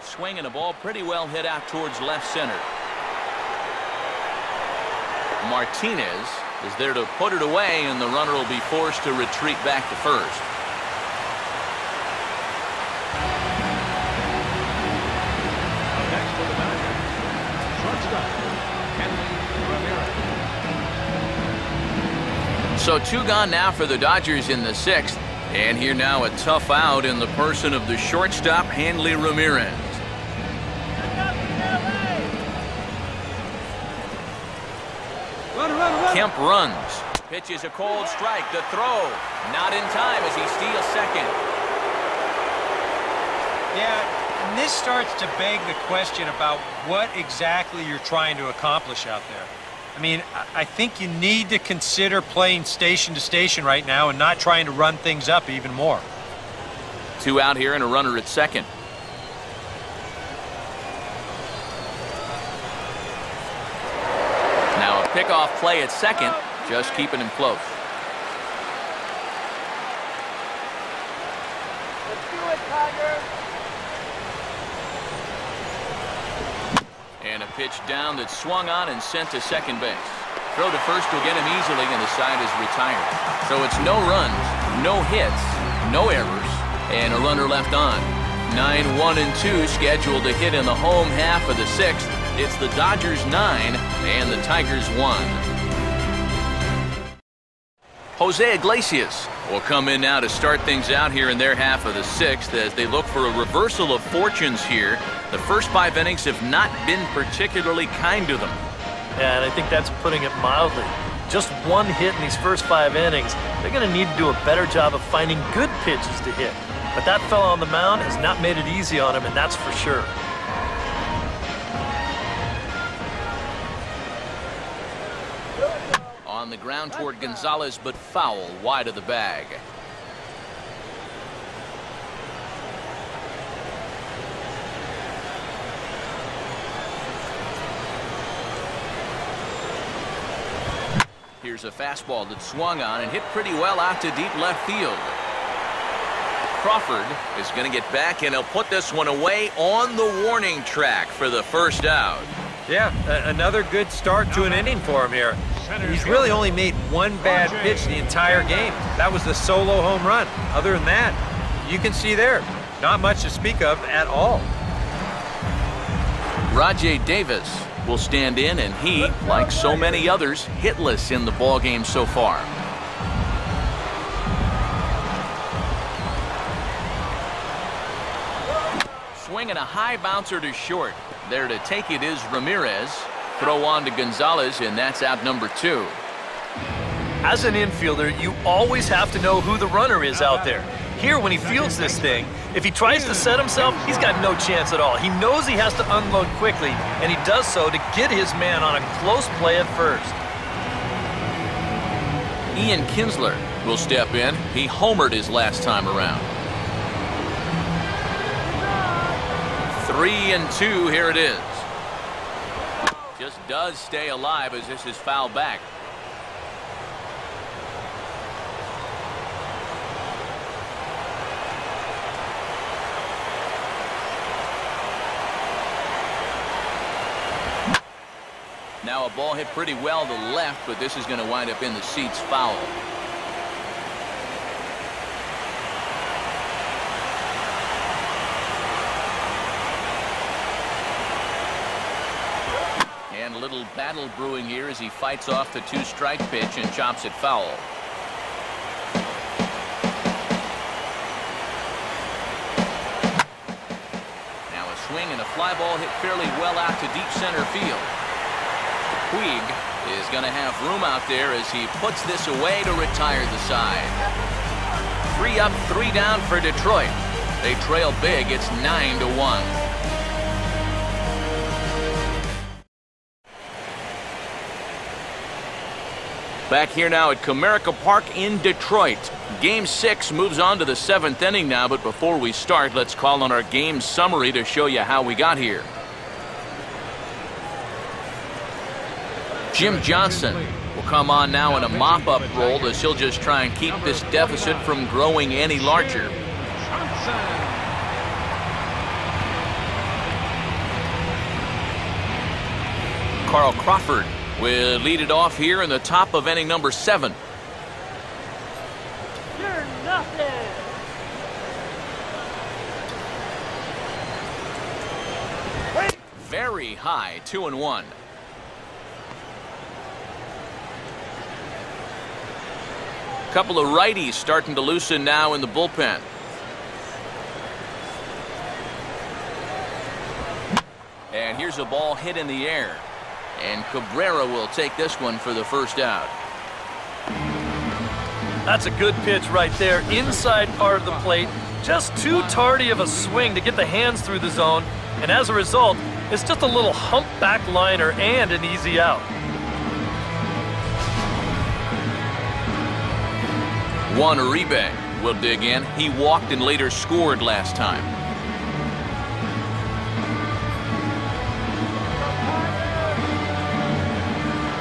Swing and a ball pretty well hit out towards left center. Martinez is there to put it away, and the runner will be forced to retreat back to first. Next for the Dodgers, shortstop, Kinsler. So 2 gone now for the Dodgers in the 6th. And here now a tough out in the person of the shortstop, Hanley Ramirez. Kemp runs. Pitches a cold strike. The throw. Not in time as he steals second. Yeah, and this starts to beg the question about what exactly you're trying to accomplish out there. I mean, I think you need to consider playing station to station right now and not trying to run things up even more. 2 out here and a runner at second. Now a pickoff play at second, just keeping him close. Let's do it, Tigers. And a pitch down that's swung on and sent to second base. Throw to first will get him easily, and the side is retired. So it's no runs, no hits, no errors, and a runner left on. 9-1-2 scheduled to hit in the home half of the 6th. It's the Dodgers 9 and the Tigers 1. Jose Iglesias will come in now to start things out here in their half of the 6th as they look for a reversal of fortunes here. The first 5 innings have not been particularly kind to them. Yeah, and I think that's putting it mildly. Just 1 hit in these first 5 innings. They're going to need to do a better job of finding good pitches to hit. But that fella on the mound has not made it easy on him, and that's for sure. On the ground toward Gonzalez, but foul wide of the bag. Here's a fastball that swung on and hit pretty well out to deep left field. Crawford is going to get back, and he'll put this one away on the warning track for the first out. Yeah, another good start to an inning for him here. He's really only made one bad pitch the entire game. That was the solo home run. Other than that, you can see there, not much to speak of at all. Rajay Davis will stand in, and he, like so many others, hitless in the ballgame so far. Swinging a high bouncer to short. There to take it is Ramirez. Throw on to Gonzalez, and that's out number 2. As an infielder, you always have to know who the runner is out there. Here, when he fields this thing, if he tries to set himself, he's got no chance at all. He knows he has to unload quickly, and he does so to get his man on a close play at first. Ian Kinsler will step in. He homered his last time around. 3-2, here it is. Just does stay alive as this is fouled back. Now a ball hit pretty well to the left, but this is going to wind up in the seats foul. And a little battle brewing here as he fights off the 2-strike pitch and chops it foul. Now a swing and a fly ball hit fairly well out to deep center field. Puig is going to have room out there as he puts this away to retire the side. 3 up, 3 down for Detroit. They trail big. It's 9-1. Back here now at Comerica Park in Detroit. Game 6 moves on to the 7th inning now, but before we start, let's call on our game summary to show you how we got here. Jim Johnson will come on now in a mop-up role as he'll just try and keep this deficit from growing any larger. Carl Crawford will lead it off here in the top of inning number 7. You're nothing. Very high, 2-1. Couple of righties starting to loosen now in the bullpen. And here's a ball hit in the air. And Cabrera will take this one for the first out. That's a good pitch right there, inside part of the plate. Just too tardy of a swing to get the hands through the zone. And as a result, it's just a little humpback liner and an easy out. Juan Uribe will dig in. He walked and later scored last time.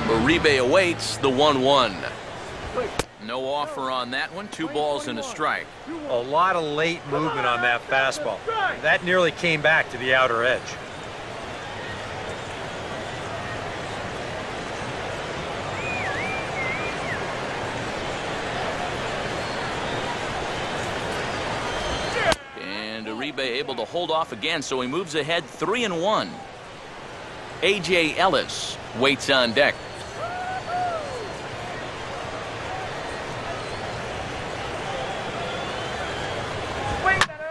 Uribe awaits the 1-1. No offer on that one. 2 balls and a strike. A lot of late movement on that fastball. That nearly came back to the outer edge. Uribe able to hold off again, so he moves ahead 3-1. A.J. Ellis waits on deck.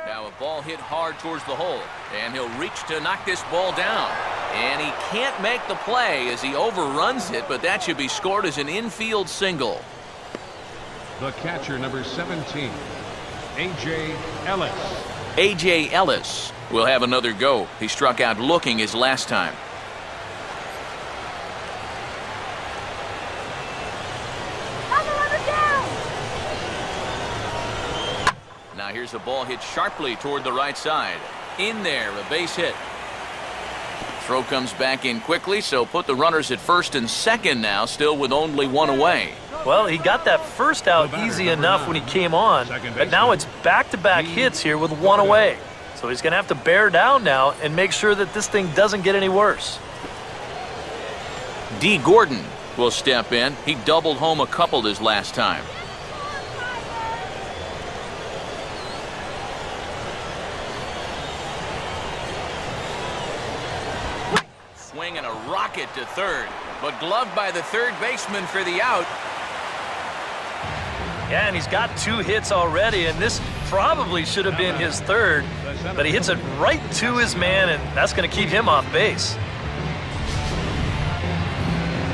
Now a ball hit hard towards the hole, and he'll reach to knock this ball down. And he can't make the play as he overruns it, but that should be scored as an infield single. The catcher, number 17, A.J. Ellis. A.J. Ellis will have another go. He struck out looking his last time. Now here's a ball hit sharply toward the right side. In there, a base hit. Throw comes back in quickly, so put the runners at first and second now, still with only one away. Well, he got that first out easy enough when he came on, but now it's back-to-back hits here with one away. So he's going to have to bear down now and make sure that this thing doesn't get any worse. D. Gordon will step in. He doubled home a couple his last time. Swing and a rocket to third, but gloved by the third baseman for the out. Yeah, and he's got 2 hits already, and this probably should have been his third, but he hits it right to his man, and that's going to keep him off base.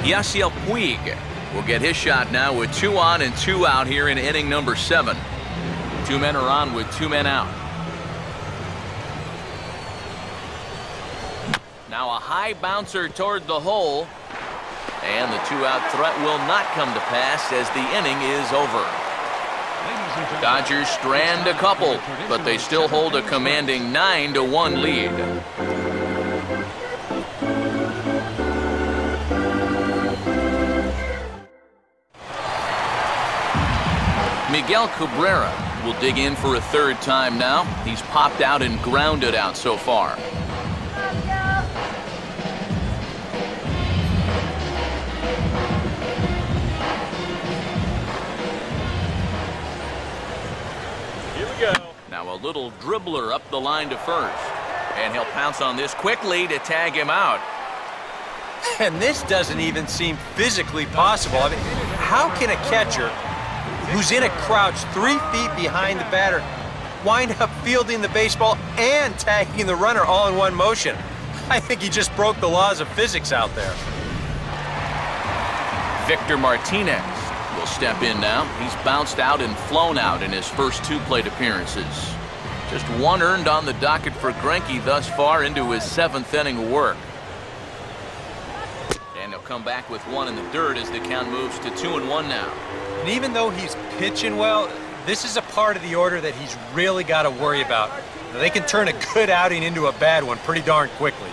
Yasiel Puig will get his shot now with 2 on and 2 out here in inning number 7. 2 men are on with 2 men out. Now a high bouncer toward the hole, and the 2-out threat will not come to pass as the inning is over. Dodgers strand a couple, but they still hold a commanding 9-1 lead. Miguel Cabrera will dig in for a third time now. He's popped out and grounded out so far. Now a little dribbler up the line to first. And he'll pounce on this quickly to tag him out. And this doesn't even seem physically possible. I mean, how can a catcher who's in a crouch 3 feet behind the batter wind up fielding the baseball and tagging the runner all in one motion? I think he just broke the laws of physics out there. Victor Martinez will step in now. He's bounced out and flown out in his first 2 plate appearances. Just 1 earned on the docket for Greinke thus far into his 7th inning of work. And he'll come back with 1 in the dirt as the count moves to 2-1 now. And even though he's pitching well, this is a part of the order that he's really got to worry about. They can turn a good outing into a bad one pretty darn quickly.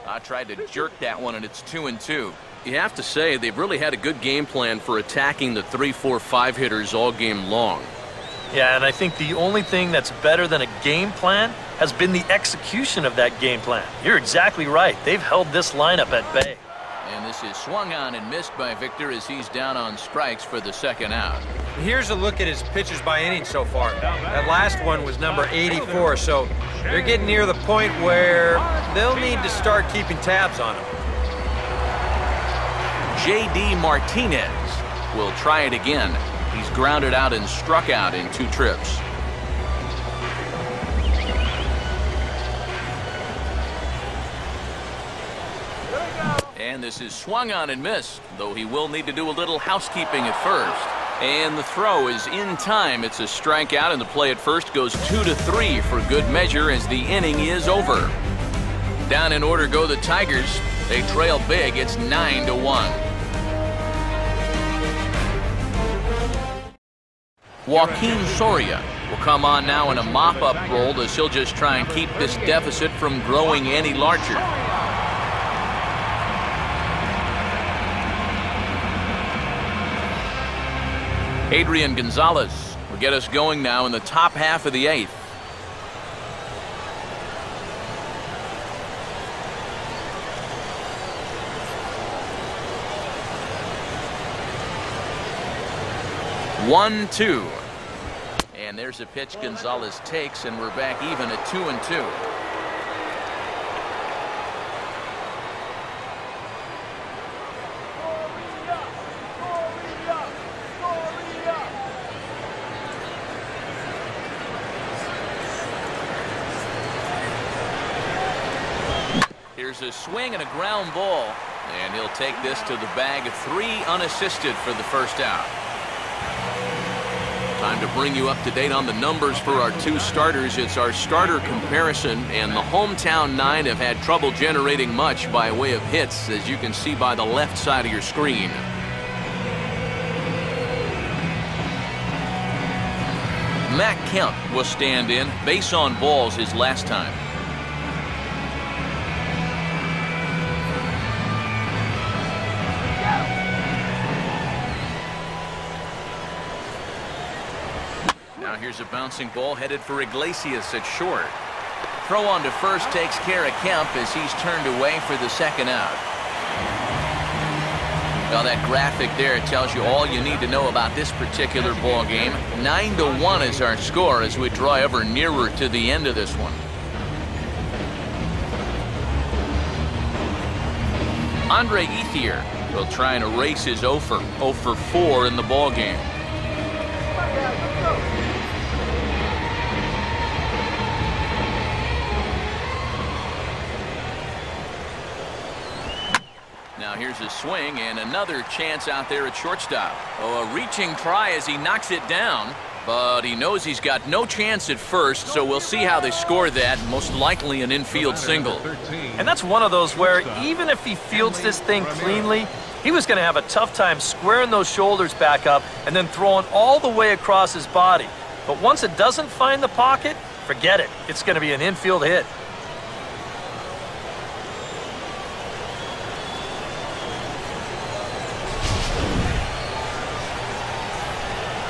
I tried to jerk that one, and it's 2-2. You have to say they've really had a good game plan for attacking the 3, 4, 5 hitters all game long. Yeah, and I think the only thing that's better than a game plan has been the execution of that game plan. You're exactly right. They've held this lineup at bay. And this is swung on and missed by Victor as he's down on strikes for the 2nd out. Here's a look at his pitches by inning so far. That last one was number 84, so they're getting near the point where they'll need to start keeping tabs on him. J.D. Martinez will try it again. He's grounded out and struck out in 2 trips. And this is swung on and missed, though he will need to do a little housekeeping at first. And the throw is in time. It's a strikeout, and the play at first goes 2-3 for good measure as the inning is over. Down in order go the Tigers. They trail big. It's 9-1. Joaquin Soria will come on now in a mop-up role as he'll just try and keep this deficit from growing any larger. Adrian Gonzalez will get us going now in the top half of the 8th. One, 2. And there's a pitch Gonzalez takes, and we're back even at 2-2. Here's a swing and a ground ball, and he'll take this to the bag of 3 unassisted for the 1st out. Time to bring you up to date on the numbers for our 2 starters. It's our starter comparison, and the hometown 9 have had trouble generating much by way of hits, as you can see by the left side of your screen. Matt Kemp will stand in. Base on balls his last time. Now here's a bouncing ball headed for Iglesias at short. Throw on to first takes care of Kemp as he's turned away for the second out. Well, that graphic there tells you all you need to know about this particular ball game. 9-1 is our score as we draw ever nearer to the end of this one. Andre Ethier will try and erase his 0 for 4 in the ball game. Now here's a swing and another chance out there at shortstop. Oh, a reaching try as he knocks it down, but he knows he's got no chance at first, so we'll see how they score that. Most likely an infield single. And that's one of those where even if he fields this thing cleanly, he was going to have a tough time squaring those shoulders back up and then throwing all the way across his body. But once it doesn't find the pocket, forget it. It's going to be an infield hit.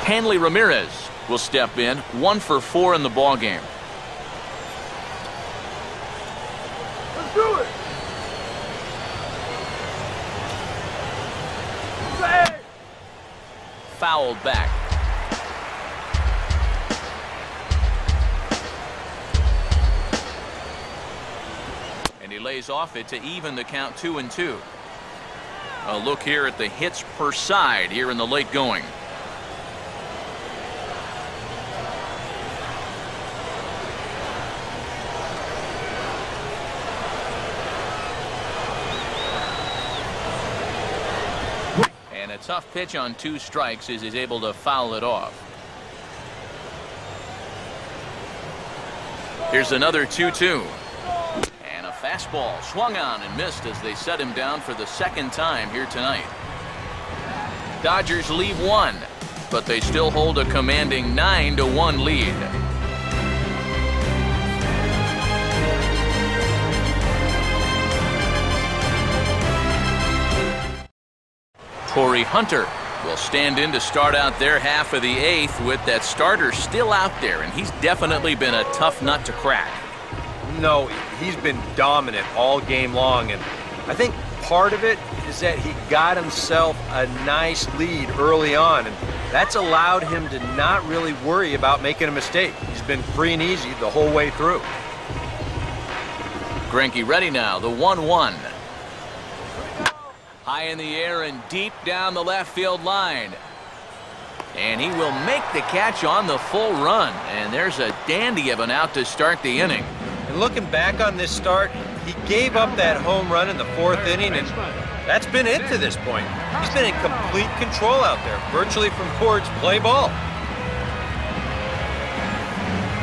Hanley Ramirez will step in, 1 for 4 in the ball game. Let's do it. Say. Fouled back. And he lays off it to even the count 2-2. A look here at the hits per side here in the late going. A tough pitch on 2 strikes as he's able to foul it off. Here's another 2-2. And a fastball swung on and missed as they set him down for the second time here tonight. Dodgers leave 1, but they still hold a commanding 9-1 lead. Corey Hunter will stand in to start out their half of the 8th with that starter still out there, and he's definitely been a tough nut to crack. No, he's been dominant all game long, and I think part of it is that he got himself a nice lead early on, and that's allowed him to not really worry about making a mistake. He's been free and easy the whole way through. Greinke ready now, the 1-1. High in the air and deep down the left field line. And he will make the catch on the full run. And there's a dandy of an out to start the inning. And looking back on this start, he gave up that home run in the 4th inning, and that's been it to this point. He's been in complete control out there, virtually from boards, play ball.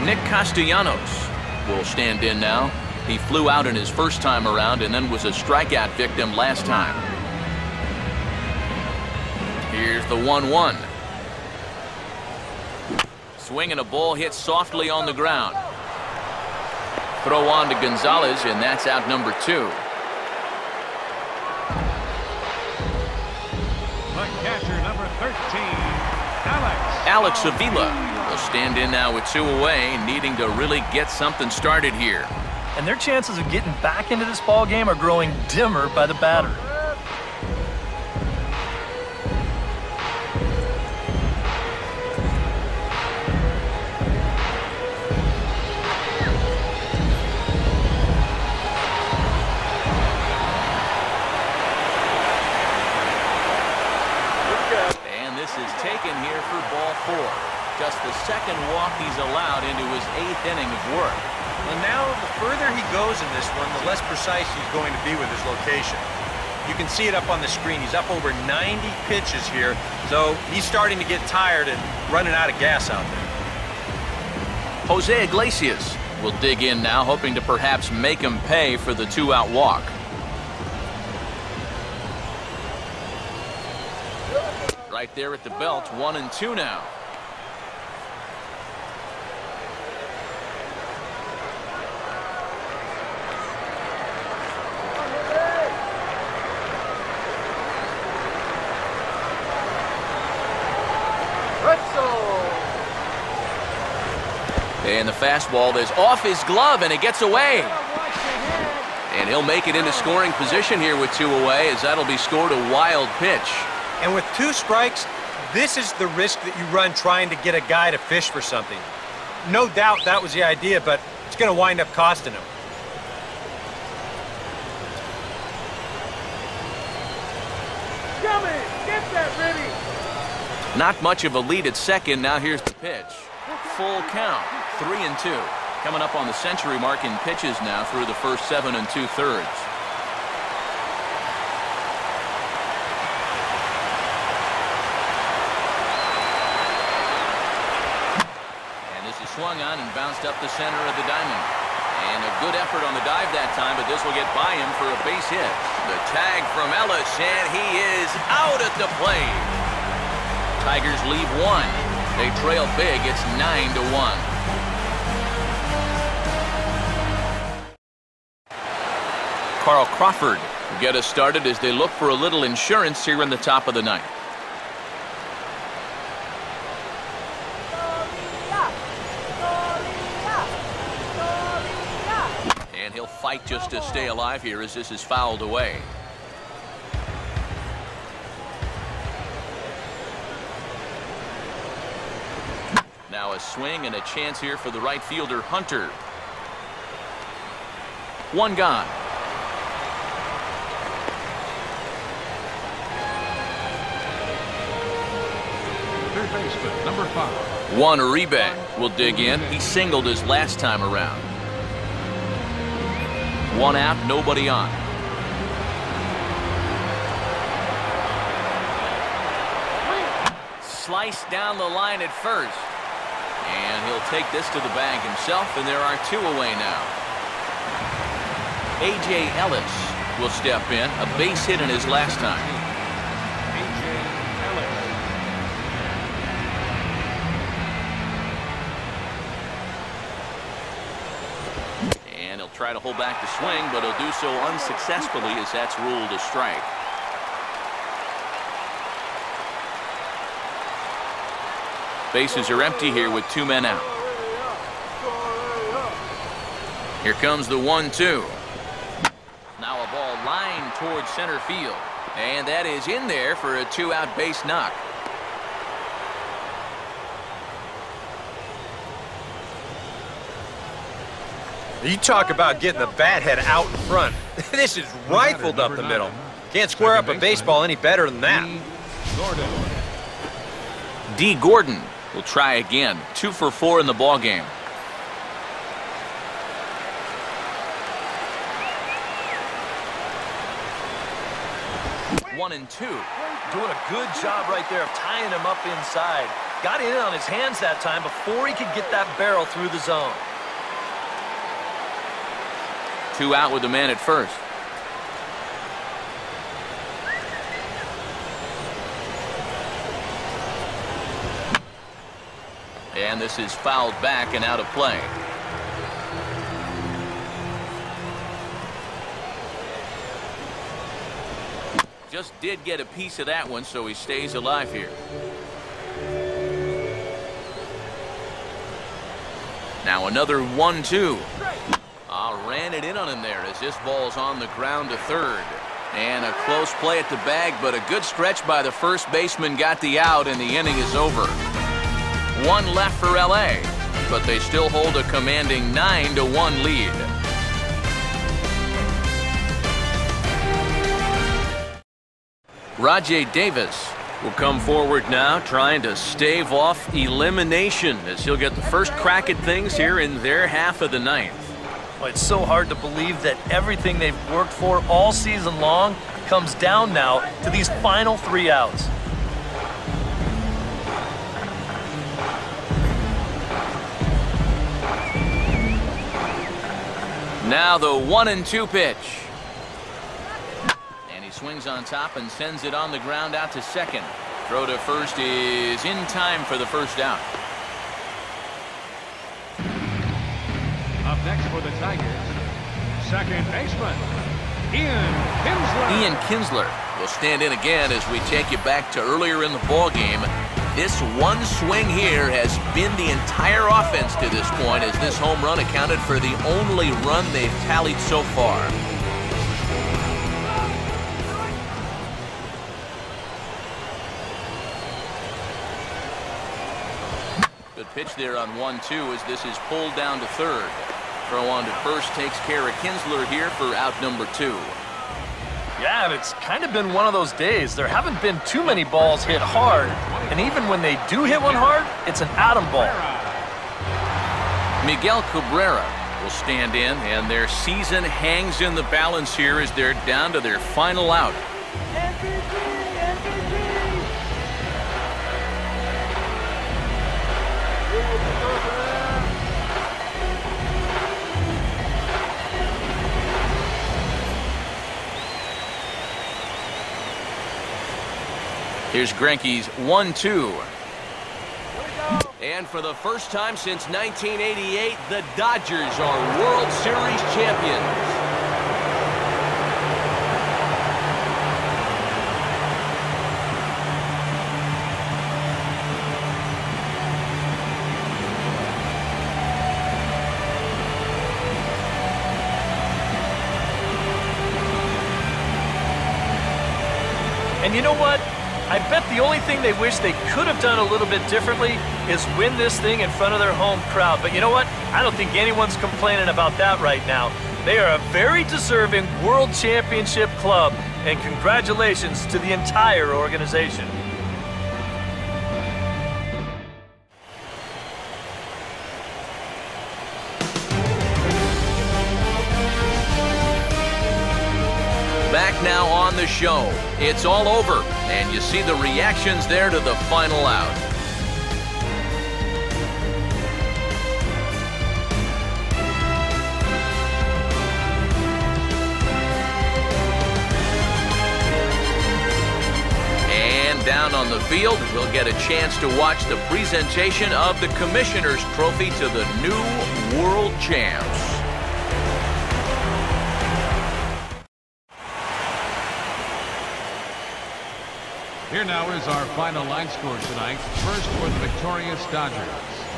Nick Castellanos will stand in now. He flew out in his first time around and then was a strikeout victim last time. Here's the 1-1. Swing and a ball hit softly on the ground. Throw on to Gonzalez, and that's out number 2. The catcher, number 13, Alex Avila will stand in now with 2 away, needing to really get something started here. And their chances of getting back into this ball game are growing dimmer by the batter. Taken here for ball 4. Just the second walk he's allowed into his 8th inning of work. And now the further he goes in this one, the less precise he's going to be with his location. You can see it up on the screen. He's up over 90 pitches here, so he's starting to get tired and running out of gas out there. Jose Iglesias will dig in now, hoping to perhaps make him pay for the 2-out walk. Right there at the belt, 1-2 now. And the fastball is off his glove, and it gets away. And he'll make it into scoring position here with 2 away, as that'll be scored a wild pitch. And with 2 strikes, this is the risk that you run trying to get a guy to fish for something. No doubt that was the idea, but it's going to wind up costing him. Jimmy, get that ready. Not much of a lead at second. Now here's the pitch. Full count, 3-2. Coming up on the century mark in pitches now through the first 7 2/3. Swung on and bounced up the center of the diamond. And a good effort on the dive that time, but this will get by him for a base hit. The tag from Ellis, and he is out at the plate. Tigers leave 1. They trail big. It's 9-1. Carl Crawford will get us started as they look for a little insurance here in the top of the 9th. Fight just to stay alive here as this is fouled away. Now a swing and a chance here for the right fielder, Hunter. 1 gone. Third baseman, number 5. Juan Uribe will dig in. He singled his last time around. 1 out, nobody on. Sliced down the line at first. And he'll take this to the bag himself, and there are 2 away now. A.J. Ellis will step in, a base hit in his last time. Try to hold back the swing, but he'll do so unsuccessfully as that's ruled a strike. Bases are empty here with 2 men out. Here comes the 1-2. Now a ball lined towards center field, and that is in there for a 2-out base knock. You talk about getting the bat head out in front. This is rifled up the middle. Can't square up a baseball any better than that. D. Gordon will try again. 2 for 4 in the ball game. One and 2. Doing a good job right there of tying him up inside. Got in on his hands that time before he could get that barrel through the zone. 2 out with the man at first. And this is fouled back and out of play. Just did get a piece of that one, so he stays alive here. Now another 1-2. Ran it in on him there as this ball's on the ground to third. And a close play at the bag, but a good stretch by the first baseman got the out, and the inning is over. 1 left for L.A., but they still hold a commanding 9-1 lead. Rajay Davis will come forward now, trying to stave off elimination as he'll get the first crack at things here in their half of the 9th. Well, it's so hard to believe that everything they've worked for all season long comes down now to these final 3 outs. Now the 1-2 pitch. And he swings on top and sends it on the ground out to second. Throw to first is in time for the first out. Up next for the Tigers, second baseman, Ian Kinsler. Ian Kinsler will stand in again as we take you back to earlier in the ball game. This one swing here has been the entire offense to this point, as this home run accounted for the only run they've tallied so far. Good pitch there on 1-2 as this is pulled down to third. Throw on to first takes care of Kinsler here for out number 2. Yeah, and it's kind of been one of those days. There haven't been too many balls hit hard, and even when they do hit one hard, it's an atom ball. Miguel Cabrera will stand in, and their season hangs in the balance here as they're down to their final out. Here's Greinke's 1-2. And for the first time since 1988, the Dodgers are World Series champions. And you know what? I bet the only thing they wish they could have done a little bit differently is win this thing in front of their home crowd. But you know what? I don't think anyone's complaining about that right now. They are a very deserving World Championship club, and congratulations to the entire organization. Back now on the show. It's all over, and you see the reactions there to the final out. And down on the field, we'll get a chance to watch the presentation of the Commissioner's Trophy to the new World Champs. Here now is our final line score tonight. First for the victorious Dodgers.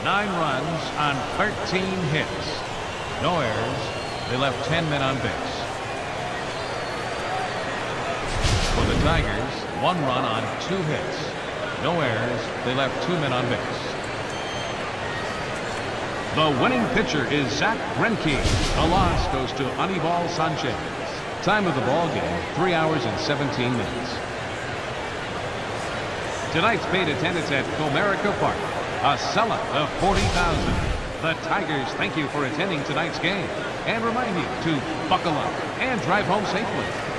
9 runs on 13 hits. No errors. They left 10 men on base. For the Tigers, 1 run on 2 hits. No errors. They left 2 men on base. The winning pitcher is Zach Greinke. The loss goes to Anibal Sanchez. Time of the ball game, 3 hours and 17 minutes. Tonight's paid attendance at Comerica Park, a sellout of 40,000. The Tigers thank you for attending tonight's game and remind you to buckle up and drive home safely.